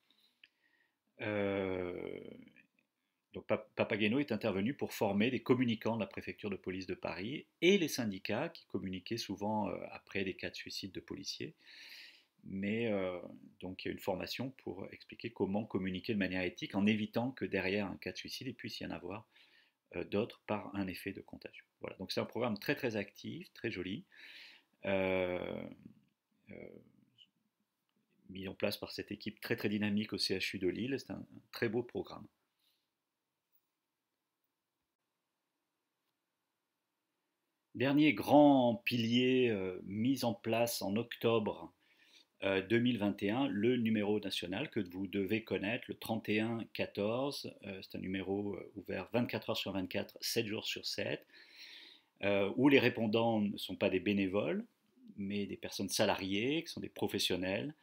S1: Donc Papageno est intervenu pour former des communicants de la préfecture de police de Paris et les syndicats qui communiquaient souvent après des cas de suicide de policiers. Mais donc il y a une formation pour expliquer comment communiquer de manière éthique en évitant que derrière un cas de suicide il puisse y en avoir d'autres par un effet de contagion. Voilà, donc c'est un programme très très actif, très joli. Mis en place par cette équipe très très dynamique au CHU de Lille. C'est un très beau programme. Dernier grand pilier mis en place en octobre 2021, le numéro national que vous devez connaître, le 3114. C'est un numéro ouvert 24 heures sur 24, 7 jours sur 7, où les répondants ne sont pas des bénévoles, mais des personnes salariées, qui sont des professionnels,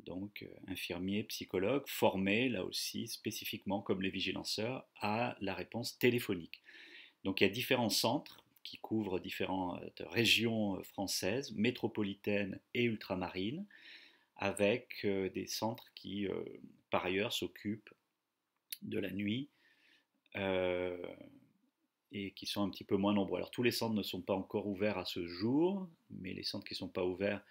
S1: donc infirmiers, psychologues, formés là aussi spécifiquement comme les vigilanceurs à la réponse téléphonique. Donc il y a différents centres qui couvrent différentes régions françaises, métropolitaines et ultramarines, avec des centres qui par ailleurs s'occupent de la nuit euh, et qui sont un petit peu moins nombreux. Alors tous les centres ne sont pas encore ouverts à ce jour, mais les centres qui ne sont pas ouverts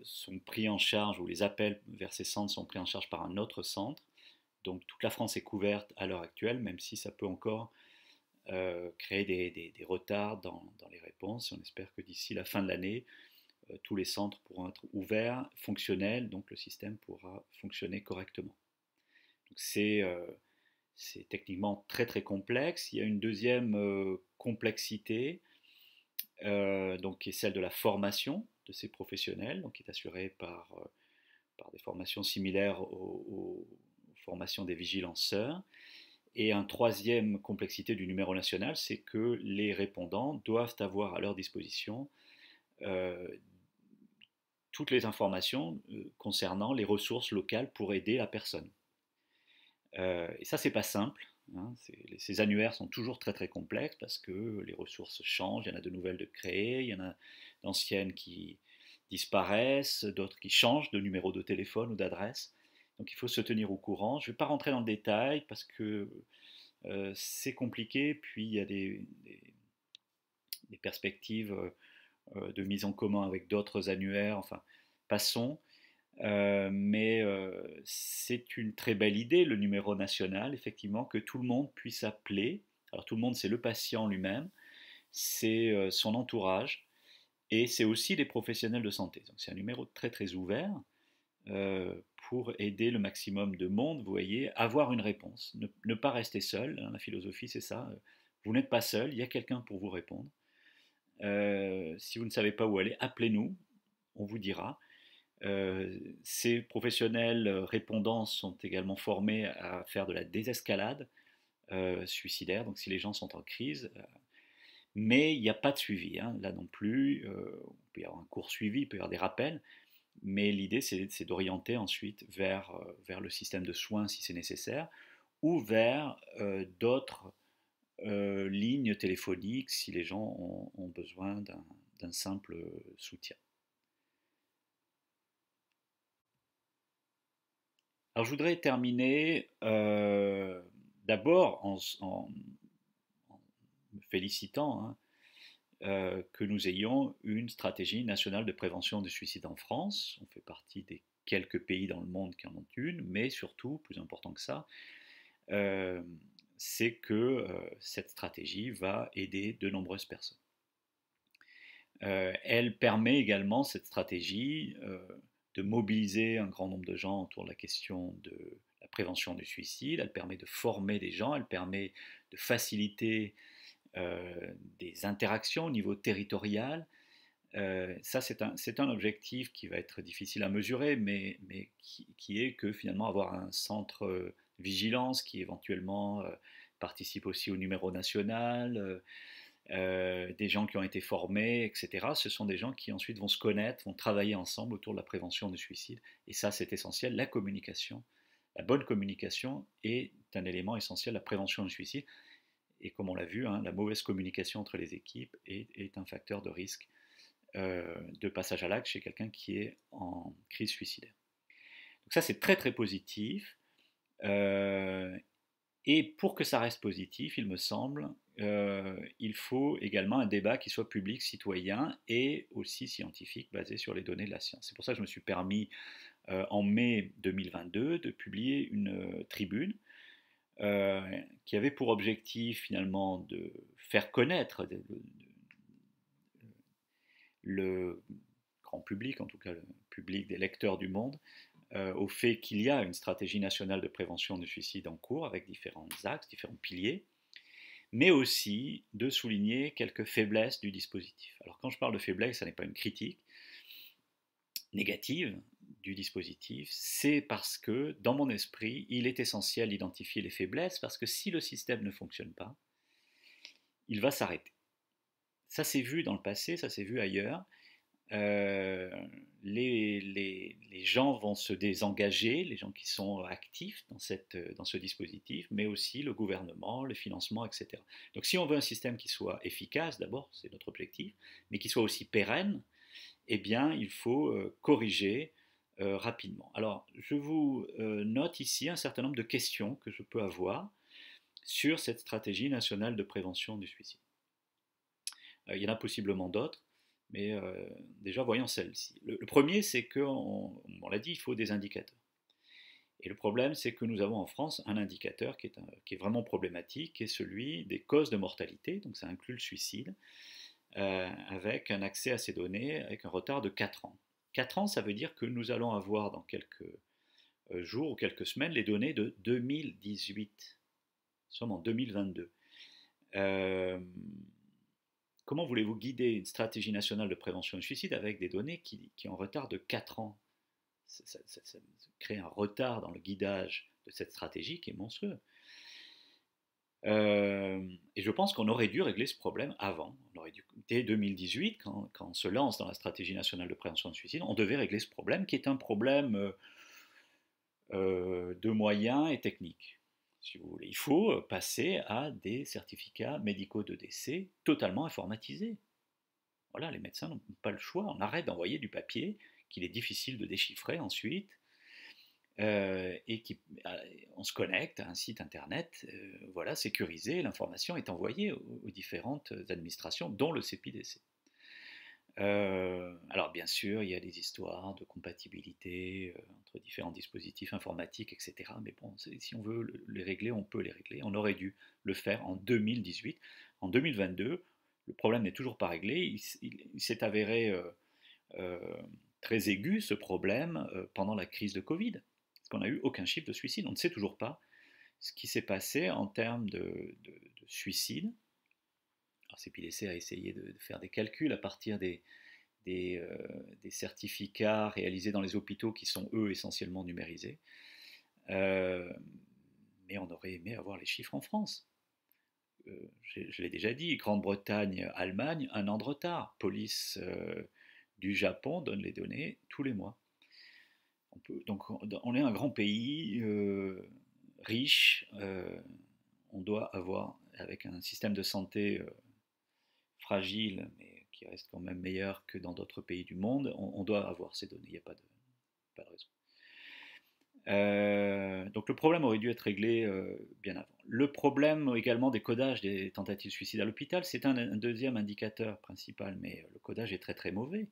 S1: sont pris en charge, ou les appels vers ces centres sont pris en charge par un autre centre. Donc toute la France est couverte à l'heure actuelle, même si ça peut encore créer des retards dans les réponses. On espère que d'ici la fin de l'année, tous les centres pourront être ouverts, fonctionnels, donc le système pourra fonctionner correctement. Donc c'est techniquement très très complexe. Il y a une deuxième complexité, donc, qui est celle de la formation de ces professionnels, donc, qui est assurée par des formations similaires aux formations des vigilanceurs. Et une troisième complexité du numéro national, c'est que les répondants doivent avoir à leur disposition euh, toutes les informations concernant les ressources locales pour aider la personne. Et ça, c'est pas simple. Hein, ces annuaires sont toujours très très complexes parce que les ressources changent, il y en a de nouvelles de créées, il y en a d'anciennes qui disparaissent, d'autres qui changent de numéro de téléphone ou d'adresse. Donc il faut se tenir au courant. Je ne vais pas rentrer dans le détail parce que c'est compliqué, puis il y a des perspectives de mise en commun avec d'autres annuaires, enfin, passons. Mais c'est une très belle idée, le numéro national, effectivement, que tout le monde puisse appeler. Alors tout le monde, c'est le patient lui-même, c'est son entourage, et c'est aussi les professionnels de santé. Donc c'est un numéro très très ouvert pour aider le maximum de monde, vous voyez, avoir une réponse. Ne pas rester seul, hein, la philosophie c'est ça. Vous n'êtes pas seul, il y a quelqu'un pour vous répondre. Si vous ne savez pas où aller, appelez-nous, on vous dira. Ces professionnels répondants sont également formés à faire de la désescalade suicidaire, donc si les gens sont en crise. Mais il n'y a pas de suivi, hein, là non plus. Il peut y avoir un court suivi, il peut y avoir des rappels, mais l'idée c'est d'orienter ensuite vers le système de soins si c'est nécessaire, ou vers d'autres lignes téléphoniques si les gens ont besoin d'un simple soutien. Alors je voudrais terminer d'abord en me félicitant, hein, que nous ayons une stratégie nationale de prévention du suicide en France. On fait partie des quelques pays dans le monde qui en ont une, mais surtout, plus important que ça, euh, c'est que cette stratégie va aider de nombreuses personnes. Elle permet également, cette stratégie, de mobiliser un grand nombre de gens autour de la question de la prévention du suicide, elle permet de former des gens, elle permet de faciliter des interactions au niveau territorial. Ça, c'est un objectif qui va être difficile à mesurer, mais qui est que finalement avoir un centre de vigilance qui éventuellement participe aussi au numéro national, des gens qui ont été formés, etc. Ce sont des gens qui ensuite vont se connaître, vont travailler ensemble autour de la prévention du suicide. Et ça, c'est essentiel. La communication, la bonne communication est un élément essentiel de la prévention du suicide. Et comme on l'a vu, hein, la mauvaise communication entre les équipes est un facteur de risque de passage à l'acte chez quelqu'un qui est en crise suicidaire. Donc ça, c'est très très positif. Euh, et pour que ça reste positif, il me semble, il faut également un débat qui soit public, citoyen et aussi scientifique, basé sur les données de la science. C'est pour ça que je me suis permis, en mai 2022, de publier une tribune qui avait pour objectif finalement de faire connaître le grand public, en tout cas le public des lecteurs du monde, au fait qu'il y a une stratégie nationale de prévention du suicide en cours avec différents axes, différents piliers, mais aussi de souligner quelques faiblesses du dispositif. Alors quand je parle de faiblesse, ça n'est pas une critique négative du dispositif, c'est parce que dans mon esprit, il est essentiel d'identifier les faiblesses, parce que si le système ne fonctionne pas, il va s'arrêter. Ça s'est vu dans le passé, ça s'est vu ailleurs. euh, les gens vont se désengager, les gens qui sont actifs dans ce dispositif, mais aussi le gouvernement, le financement, etc. Donc si on veut un système qui soit efficace, d'abord, c'est notre objectif, mais qui soit aussi pérenne, eh bien, il faut corriger rapidement. Alors, je vous note ici un certain nombre de questions que je peux avoir sur cette stratégie nationale de prévention du suicide. Il y en a possiblement d'autres, mais déjà voyons celle-ci. Le premier, c'est qu'on on l'a dit, il faut des indicateurs. Et le problème, c'est que nous avons en France un indicateur qui est vraiment problématique, qui est celui des causes de mortalité, donc ça inclut le suicide, avec un accès à ces données avec un retard de 4 ans. 4 ans, ça veut dire que nous allons avoir dans quelques jours ou quelques semaines les données de 2018. Nous sommes en 2022. Euh, Comment voulez-vous guider une stratégie nationale de prévention du suicide avec des données qui ont un retard de 4 ans? Ça crée un retard dans le guidage de cette stratégie qui est monstrueux. Et je pense qu'on aurait dû régler ce problème avant. On aurait dû, dès 2018, quand on se lance dans la stratégie nationale de prévention du suicide, on devait régler ce problème qui est un problème de moyens et techniques, si vous voulez. Il faut passer à des certificats médicaux de décès totalement informatisés. Voilà, les médecins n'ont pas le choix. On arrête d'envoyer du papier qu'il est difficile de déchiffrer ensuite. Et on se connecte à un site internet, voilà, sécurisé, l'information est envoyée aux différentes administrations, dont le CEPIDC. Alors bien sûr, il y a des histoires de compatibilité entre différents dispositifs informatiques, etc. Mais bon, si on veut les régler, on peut les régler. On aurait dû le faire en 2018. En 2022, le problème n'est toujours pas réglé. Il s'est avéré euh, très aigu, ce problème, pendant la crise de Covid. Parce qu'on n'a eu aucun chiffre de suicide. On ne sait toujours pas ce qui s'est passé en termes de suicide. Alors CPDC a essayé de faire des calculs à partir des certificats réalisés dans les hôpitaux qui sont eux essentiellement numérisés. Euh, mais on aurait aimé avoir les chiffres en France. Je l'ai déjà dit, Grande-Bretagne, Allemagne, 1 an de retard. Police du Japon donne les données tous les mois. Donc on est un grand pays riche, on doit avoir, avec un système de santé fragile, mais qui reste quand même meilleur que dans d'autres pays du monde, on doit avoir ces données, il n'y a pas de raison. Donc le problème aurait dû être réglé bien avant. Le problème également des codages des tentatives de suicide à l'hôpital, c'est un deuxième indicateur principal, mais le codage est très très mauvais.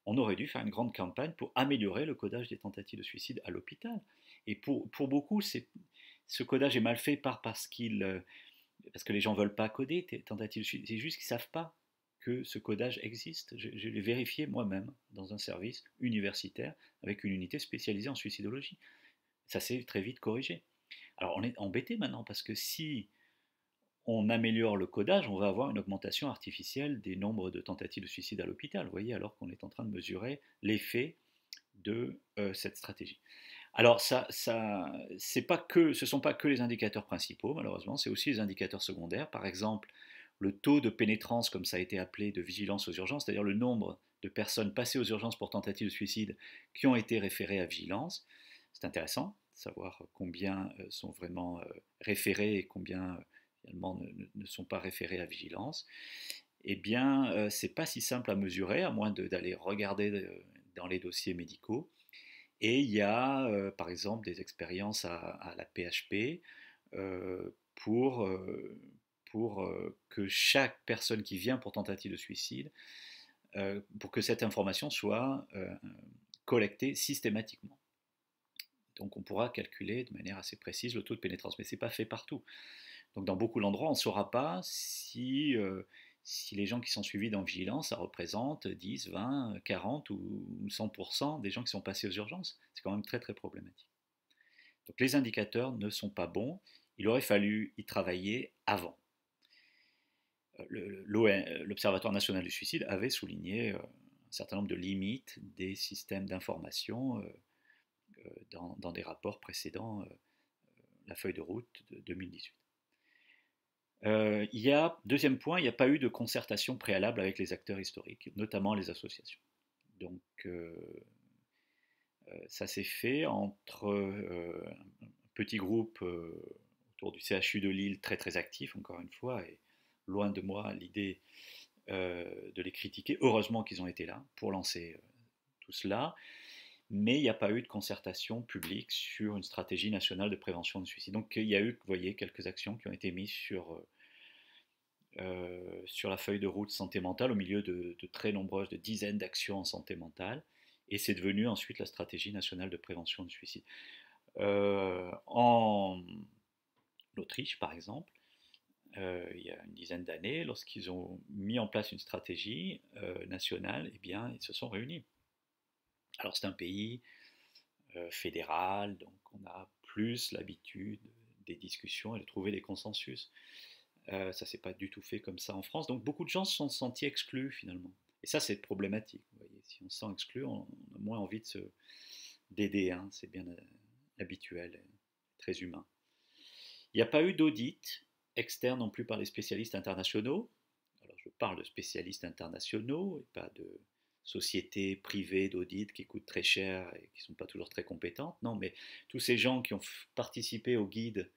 S1: On aurait dû faire une grande campagne pour améliorer le codage des tentatives de suicide à l'hôpital. Et pour beaucoup, ce codage est mal fait parce que les gens ne veulent pas coder des tentatives de suicide. C'est juste qu'ils ne savent pas que ce codage existe. Je l'ai vérifié moi-même dans un service universitaire avec une unité spécialisée en suicidologie. Ça s'est très vite corrigé. Alors on est embêté maintenant parce que si on améliore le codage, on va avoir une augmentation artificielle des nombres de tentatives de suicide à l'hôpital, vous voyez, alors qu'on est en train de mesurer l'effet de cette stratégie. Alors ce ne sont pas que les indicateurs principaux, malheureusement, c'est aussi les indicateurs secondaires. Par exemple, le taux de pénétrance, comme ça a été appelé, de vigilance aux urgences, c'est-à-dire le nombre de personnes passées aux urgences pour tentative de suicide qui ont été référées à vigilance. C'est intéressant de savoir combien sont vraiment référés et combien finalement ne sont pas référés à vigilance. Eh bien, c'est pas si simple à mesurer, à moins d'aller regarder dans les dossiers médicaux. Et il y a, par exemple, des expériences à la PHP pour, que chaque personne qui vient pour tentative de suicide, pour que cette information soit collectée systématiquement. Donc on pourra calculer de manière assez précise le taux de pénétrance, mais ce n'est pas fait partout. Donc dans beaucoup d'endroits, on ne saura pas si les gens qui sont suivis dans vigilance, ça représente 10, 20, 40 ou 100% des gens qui sont passés aux urgences. C'est quand même très très problématique. Donc les indicateurs ne sont pas bons, il aurait fallu y travailler avant. L'Observatoire national du suicide avait souligné un certain nombre de limites des systèmes d'information dans des rapports précédents, la feuille de route de 2018. Deuxième point, il n'y a pas eu de concertation préalable avec les acteurs historiques, notamment les associations. Donc ça s'est fait entre un petit groupe autour du CHU de Lille, très très actif, encore une fois, et loin de moi l'idée de les critiquer. Heureusement qu'ils ont été là pour lancer tout cela, mais il n'y a pas eu de concertation publique sur une stratégie nationale de prévention du suicide. Donc il y a eu, vous voyez, quelques actions qui ont été mises sur la feuille de route santé mentale au milieu de très nombreuses, de dizaines d'actions en santé mentale, et c'est devenu ensuite la stratégie nationale de prévention du suicide. En Autriche, par exemple, il y a une dizaine d'années, lorsqu'ils ont mis en place une stratégie nationale, eh bien, ils se sont réunis. Alors c'est un pays fédéral, donc on a plus l'habitude des discussions et de trouver des consensus. Ça s'est pas du tout fait comme ça en France, donc beaucoup de gens se sont sentis exclus finalement. Et ça c'est problématique. Vous voyez. Si on se sent exclu, on a moins envie d'aider, hein. C'est bien habituel, très humain. Il n'y a pas eu d'audit externe non plus par les spécialistes internationaux. Alors je parle de spécialistes internationaux et pas de sociétés privées d'audit qui coûtent très cher et qui ne sont pas toujours très compétentes. Non, mais tous ces gens qui ont participé au guide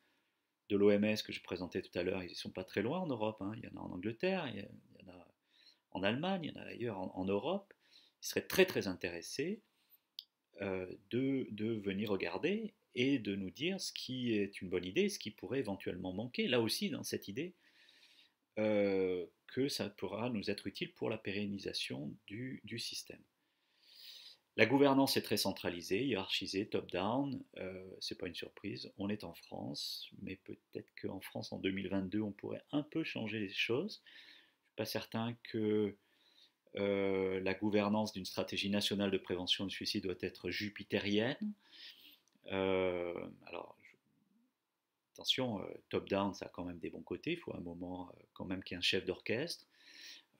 S1: de l'OMS que je présentais tout à l'heure, ils ne sont pas très loin en Europe, hein. Il y en a en Angleterre, il y en a en Allemagne, il y en a ailleurs en Europe. Ils seraient très très intéressés de venir regarder et de nous dire ce qui est une bonne idée, ce qui pourrait éventuellement manquer. Là aussi, dans cette idée, que ça pourra nous être utile pour la pérennisation du système. La gouvernance est très centralisée, hiérarchisée, top-down, c'est pas une surprise, on est en France, mais peut-être qu'en France en 2022 on pourrait un peu changer les choses. Je ne suis pas certain que la gouvernance d'une stratégie nationale de prévention du suicide doit être jupitérienne. Alors, attention, top-down, ça a quand même des bons côtés. Il faut un moment quand même qu'il y ait un chef d'orchestre.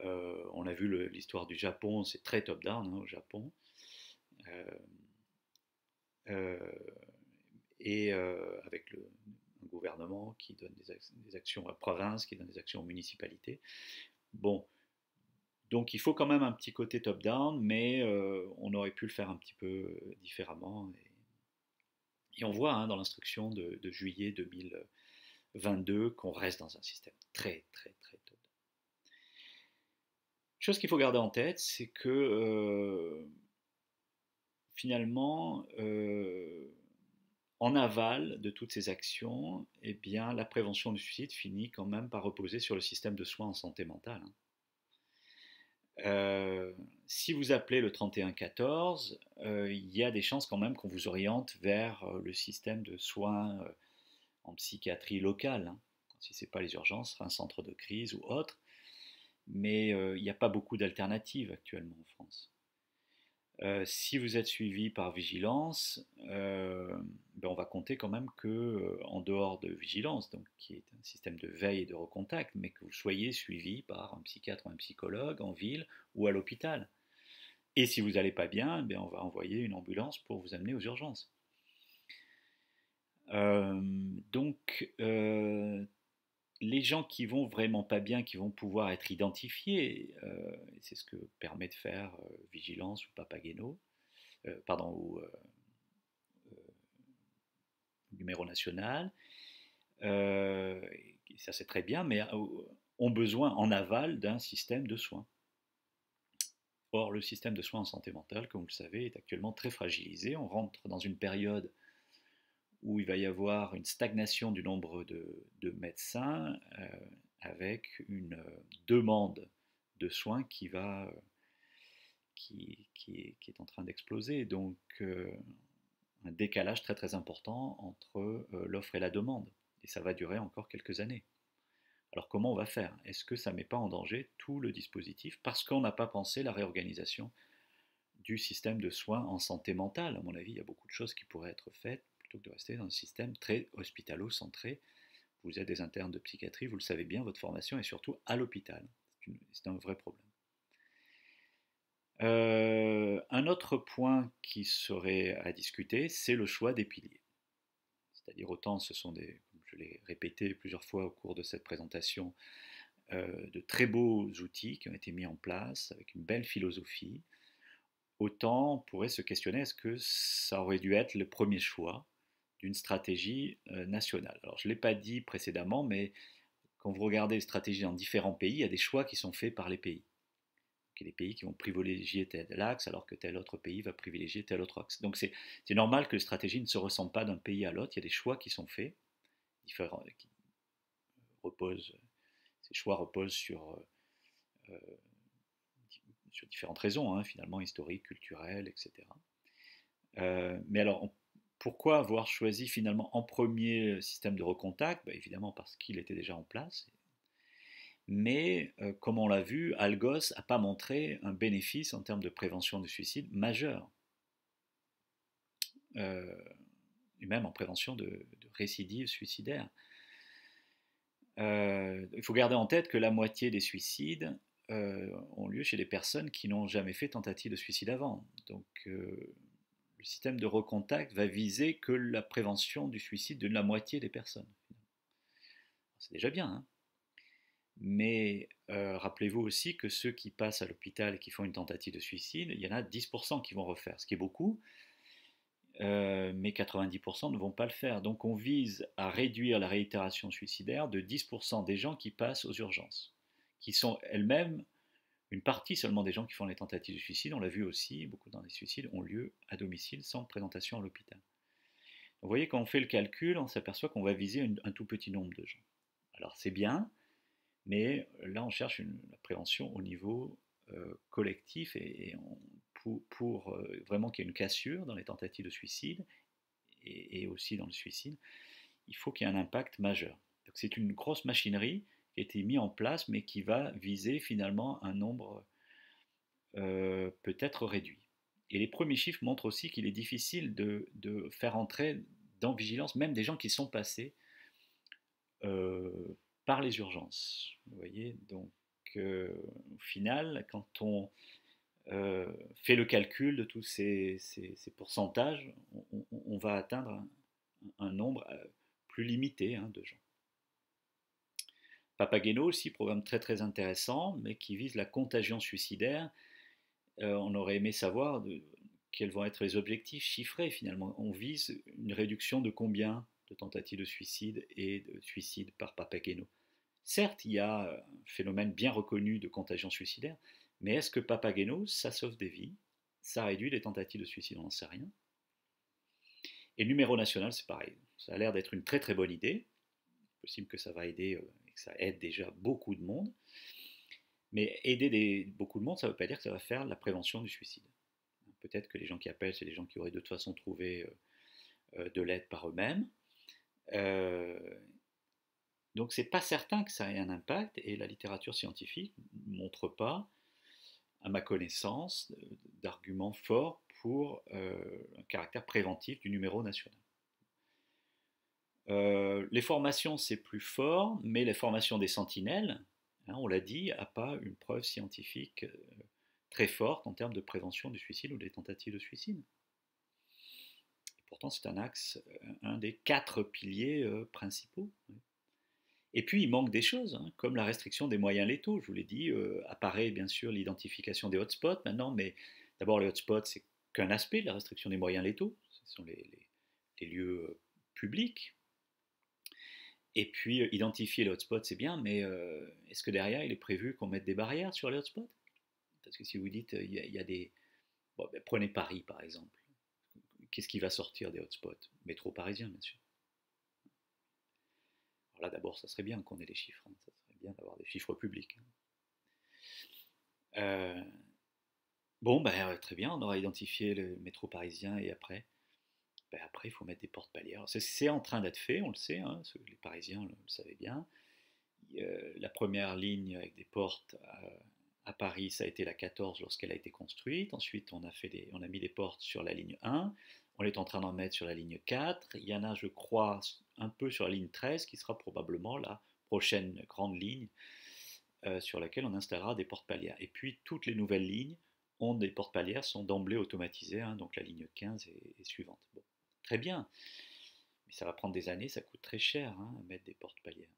S1: On a vu l'histoire du Japon, c'est très top-down hein, au Japon. Euh, euh, et avec un gouvernement qui donne des actions à province, qui donne des actions aux municipalités. Bon, donc il faut quand même un petit côté top-down, mais on aurait pu le faire un petit peu différemment. Et on voit hein, dans l'instruction de juillet 2022 qu'on reste dans un système très très très top-down. Chose qu'il faut garder en tête, c'est que finalement, en aval de toutes ces actions, eh bien, la prévention du suicide finit quand même par reposer sur le système de soins en santé mentale. Hein. Si vous appelez le 3114, il y a des chances quand même qu'on vous oriente vers le système de soins en psychiatrie locale. Hein. Si ce n'est pas les urgences, un centre de crise ou autre. Mais il n'y a pas beaucoup d'alternatives actuellement en France. Si vous êtes suivi par vigilance, ben on va compter quand même que, en dehors de vigilance, donc qui est un système de veille et de recontact, mais que vous soyez suivi par un psychiatre ou un psychologue en ville ou à l'hôpital. Et si vous n'allez pas bien, ben on va envoyer une ambulance pour vous amener aux urgences. Donc, les gens qui vont vraiment pas bien, qui vont pouvoir être identifiés, c'est ce que permet de faire Vigilance ou Papageno, pardon, ou numéro national, ça c'est très bien, mais ont besoin en aval d'un système de soins. Or, le système de soins en santé mentale, comme vous le savez, est actuellement très fragilisé. On rentre dans une période où il va y avoir une stagnation du nombre de médecins avec une demande de soins qui est en train d'exploser. Donc un décalage très très important entre l'offre et la demande. Et ça va durer encore quelques années. Alors comment on va faire? Est-ce que ça ne met pas en danger tout le dispositif parce qu'on n'a pas pensé la réorganisation du système de soins en santé mentale? À mon avis, il y a beaucoup de choses qui pourraient être faites plutôt que de rester dans un système très hospitalo-centré. Vous êtes des internes de psychiatrie, vous le savez bien, votre formation est surtout à l'hôpital. C'est un vrai problème. Un autre point qui serait à discuter, c'est le choix des piliers. C'est-à-dire autant ce sont comme je l'ai répété plusieurs fois au cours de cette présentation, de très beaux outils qui ont été mis en place avec une belle philosophie. autant on pourrait se questionner, est-ce que ça aurait dû être le premier choix d'une stratégie nationale? Alors je ne l'ai pas dit précédemment, mais quand vous regardez les stratégies dans différents pays, il y a des choix qui sont faits par les pays. Il y a des pays qui vont privilégier tel axe alors que tel autre pays va privilégier tel autre axe. Donc c'est normal que les stratégies ne se ressemblent pas d'un pays à l'autre, il y a des choix qui sont faits, différents, qui reposent, ces choix reposent euh, sur différentes raisons, hein, finalement historiques, culturelles, etc. Mais alors, pourquoi avoir choisi finalement en premier le système de recontact? Ben, évidemment parce qu'il était déjà en place. Mais comme on l'a vu, Algos n'a pas montré un bénéfice en termes de prévention du suicide majeur, euh, et même en prévention de récidives suicidaires. Il faut garder en tête que la moitié des suicides ont lieu chez des personnes qui n'ont jamais fait tentative de suicide avant. Donc le système de recontact va viser que la prévention du suicide de la moitié des personnes. C'est déjà bien, hein. Mais rappelez-vous aussi que ceux qui passent à l'hôpital et qui font une tentative de suicide, il y en a 10% qui vont refaire, ce qui est beaucoup, mais 90% ne vont pas le faire. Donc on vise à réduire la réitération suicidaire de 10% des gens qui passent aux urgences, qui sont elles-mêmes une partie seulement des gens qui font les tentatives de suicide. On l'a vu aussi, beaucoup dans les suicides ont lieu à domicile sans présentation à l'hôpital. Vous voyez, quand on fait le calcul, on s'aperçoit qu'on va viser un tout petit nombre de gens. Alors c'est bien, mais là on cherche la prévention au niveau collectif et pour vraiment qu'il y ait une cassure dans les tentatives de suicide et aussi dans le suicide, il faut qu'il y ait un impact majeur. Donc c'est une grosse machinerie qui a été mise en place mais qui va viser finalement un nombre peut-être réduit. Et les premiers chiffres montrent aussi qu'il est difficile de faire entrer dans vigilance même des gens qui sont passés euh, par les urgences. Vous voyez, donc au final, quand on fait le calcul de tous ces pourcentages, on va atteindre un nombre plus limité de gens. Papageno aussi, programme très très intéressant, mais qui vise la contagion suicidaire. On aurait aimé savoir quels vont être les objectifs chiffrés finalement. On vise une réduction de combien de tentatives de suicide et de suicide par Papageno. Certes, il y a un phénomène bien reconnu de contagion suicidaire, mais est-ce que Papageno, ça sauve des vies? Ça réduit les tentatives de suicide? On n'en sait rien. Et le numéro national, c'est pareil. Ça a l'air d'être une très très bonne idée. C'est possible que ça va aider et que ça aide déjà beaucoup de monde. Mais aider beaucoup de monde, ça ne veut pas dire que ça va faire la prévention du suicide. Peut-être que les gens qui appellent, c'est des gens qui auraient de toute façon trouvé de l'aide par eux-mêmes. Donc c'est pas certain que ça ait un impact et la littérature scientifique ne montre pas, à ma connaissance, d'arguments forts pour un caractère préventif du numéro national. Les formations, c'est plus fort, mais les formations des sentinelles, hein, on l'a dit, n'a pas une preuve scientifique très forte en termes de prévention du suicide ou des tentatives de suicide. Et pourtant, c'est un axe, un des 4 piliers principaux. Et puis, il manque des choses, hein, comme la restriction des moyens létaux. Je vous l'ai dit, apparaît bien sûr l'identification des hotspots maintenant, mais d'abord, les hotspots, c'est qu'un aspect de la restriction des moyens létaux. Ce sont les lieux publics. Et puis, identifier les hotspots, c'est bien, mais est-ce que derrière, il est prévu qu'on mette des barrières sur les hotspots? Parce que si vous dites, il y a des... Bon, ben, prenez Paris, par exemple. Qu'est-ce qui va sortir des hotspots? Métro parisien, bien sûr. Alors là, d'abord, ça serait bien qu'on ait des chiffres. Hein. Ça serait bien d'avoir des chiffres publics. Euh, bon, ben, très bien, on aura identifié le métro parisien et après, ben, après il faut mettre des portes palières. C'est en train d'être fait, on le sait, hein, les Parisiens le savaient bien. La première ligne avec des portes à Paris, ça a été la 14 lorsqu'elle a été construite. Ensuite, on a mis des portes sur la ligne 1. On est en train d'en mettre sur la ligne 4. Il y en a, je crois, un peu sur la ligne 13, qui sera probablement la prochaine grande ligne sur laquelle on installera des portes palières. Et puis, toutes les nouvelles lignes ont des portes palières, sont d'emblée automatisées, hein, donc la ligne 15 est suivante. Bon, très bien, mais ça va prendre des années, ça coûte très cher hein, à mettre des portes palières.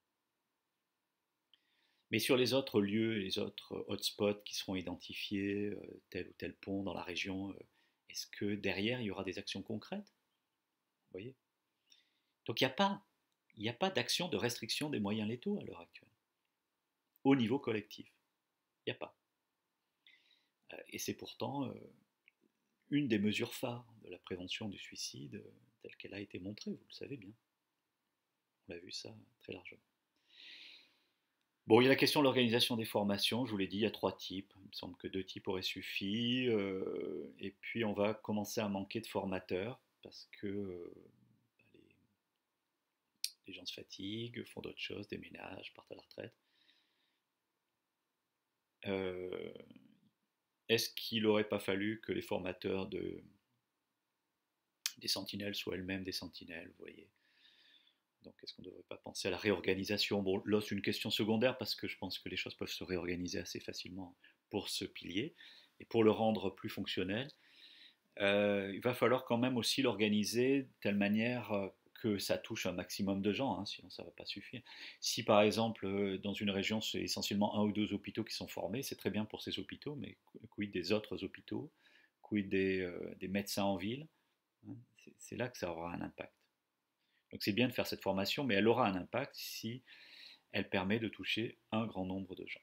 S1: Mais sur les autres lieux, les autres hotspots qui seront identifiés, tel ou tel pont dans la région, est-ce que derrière il y aura des actions concrètes? Vous voyez? Donc il n'y a pas d'action de restriction des moyens létaux à l'heure actuelle, au niveau collectif. Il n'y a pas. Et c'est pourtant une des mesures phares de la prévention du suicide telle qu'elle a été montrée, vous le savez bien. On a vu ça très largement. Bon, il y a la question de l'organisation des formations, je vous l'ai dit, il y a 3 types. Il me semble que 2 types auraient suffi. Et puis on va commencer à manquer de formateurs parce que les gens se fatiguent, font d'autres choses, déménagent, partent à la retraite. Euh, Est-ce qu'il n'aurait pas fallu que les formateurs des sentinelles soient elles-mêmes des sentinelles, vous voyez? Donc est-ce qu'on ne devrait pas penser à la réorganisation? Bon, là c'est une question secondaire parce que je pense que les choses peuvent se réorganiser assez facilement pour ce pilier et pour le rendre plus fonctionnel. Il va falloir quand même aussi l'organiser de telle manière que ça touche un maximum de gens, hein, sinon ça ne va pas suffire. Si par exemple dans une région c'est essentiellement 1 ou 2 hôpitaux qui sont formés, c'est très bien pour ces hôpitaux, mais quid des autres hôpitaux, quid des médecins en ville, hein, c'est là que ça aura un impact. Donc c'est bien de faire cette formation, mais elle aura un impact si elle permet de toucher un grand nombre de gens.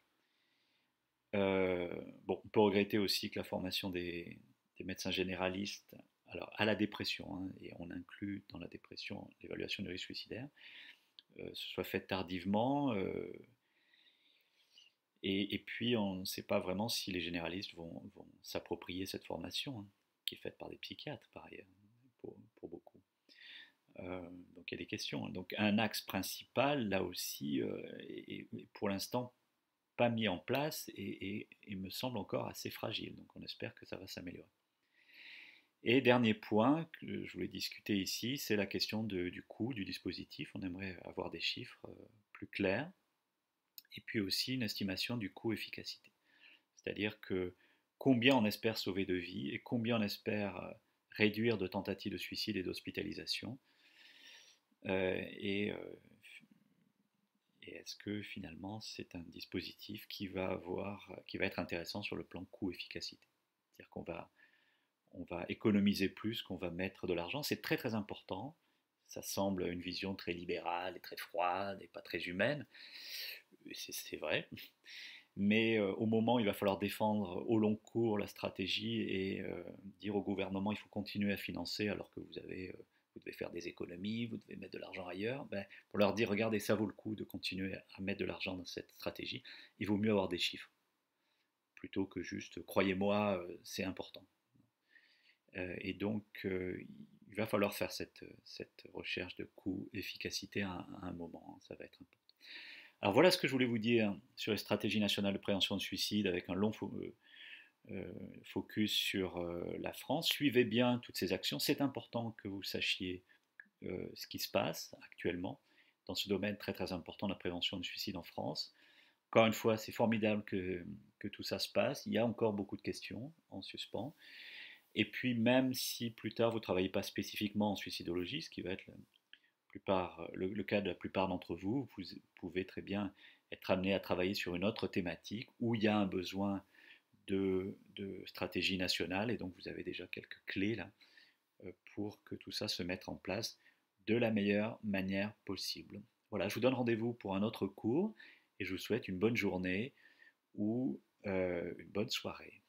S1: Bon, on peut regretter aussi que la formation des médecins généralistes, alors à la dépression, hein, et on inclut dans la dépression l'évaluation du risque suicidaire, se soit faite tardivement, et puis on ne sait pas vraiment si les généralistes vont s'approprier cette formation, hein, qui est faite par des psychiatres par ailleurs, pour beaucoup. Donc il y a des questions, hein. Donc un axe principal, là aussi, est pour l'instant pas mis en place et me semble encore assez fragile. Donc on espère que ça va s'améliorer. Et dernier point que je voulais discuter ici, c'est la question du coût du dispositif. On aimerait avoir des chiffres plus clairs et puis aussi une estimation du coût-efficacité. C'est-à-dire que combien on espère sauver de vies et combien on espère réduire de tentatives de suicide et d'hospitalisation. Et est-ce que finalement c'est un dispositif qui va être intéressant sur le plan coût-efficacité? C'est-à-dire on va économiser plus qu'on va mettre de l'argent. C'est très très important. Ça semble une vision très libérale et très froide et pas très humaine. C'est vrai. Mais au moment où il va falloir défendre au long cours la stratégie et dire au gouvernement il faut continuer à financer alors que vous devez faire des économies, vous devez mettre de l'argent ailleurs, ben, pour leur dire regardez, ça vaut le coup de continuer à mettre de l'argent dans cette stratégie, il vaut mieux avoir des chiffres plutôt que juste croyez-moi, c'est important. Et donc il va falloir faire cette recherche de coût-efficacité à un moment, ça va être important. Alors voilà ce que je voulais vous dire sur les stratégies nationales de prévention de suicide avec un long focus sur la France. Suivez bien toutes ces actions. C'est important que vous sachiez ce qui se passe actuellement dans ce domaine très très important de la prévention du suicide en France. Encore une fois, c'est formidable que tout ça se passe. Il y a encore beaucoup de questions en suspens. Et puis même si plus tard vous ne travaillez pas spécifiquement en suicidologie, ce qui va être le cas de la plupart d'entre vous, vous pouvez très bien être amené à travailler sur une autre thématique où il y a un besoin de stratégie nationale et donc vous avez déjà quelques clés là pour que tout ça se mette en place de la meilleure manière possible. Voilà, je vous donne rendez-vous pour un autre cours et je vous souhaite une bonne journée ou une bonne soirée.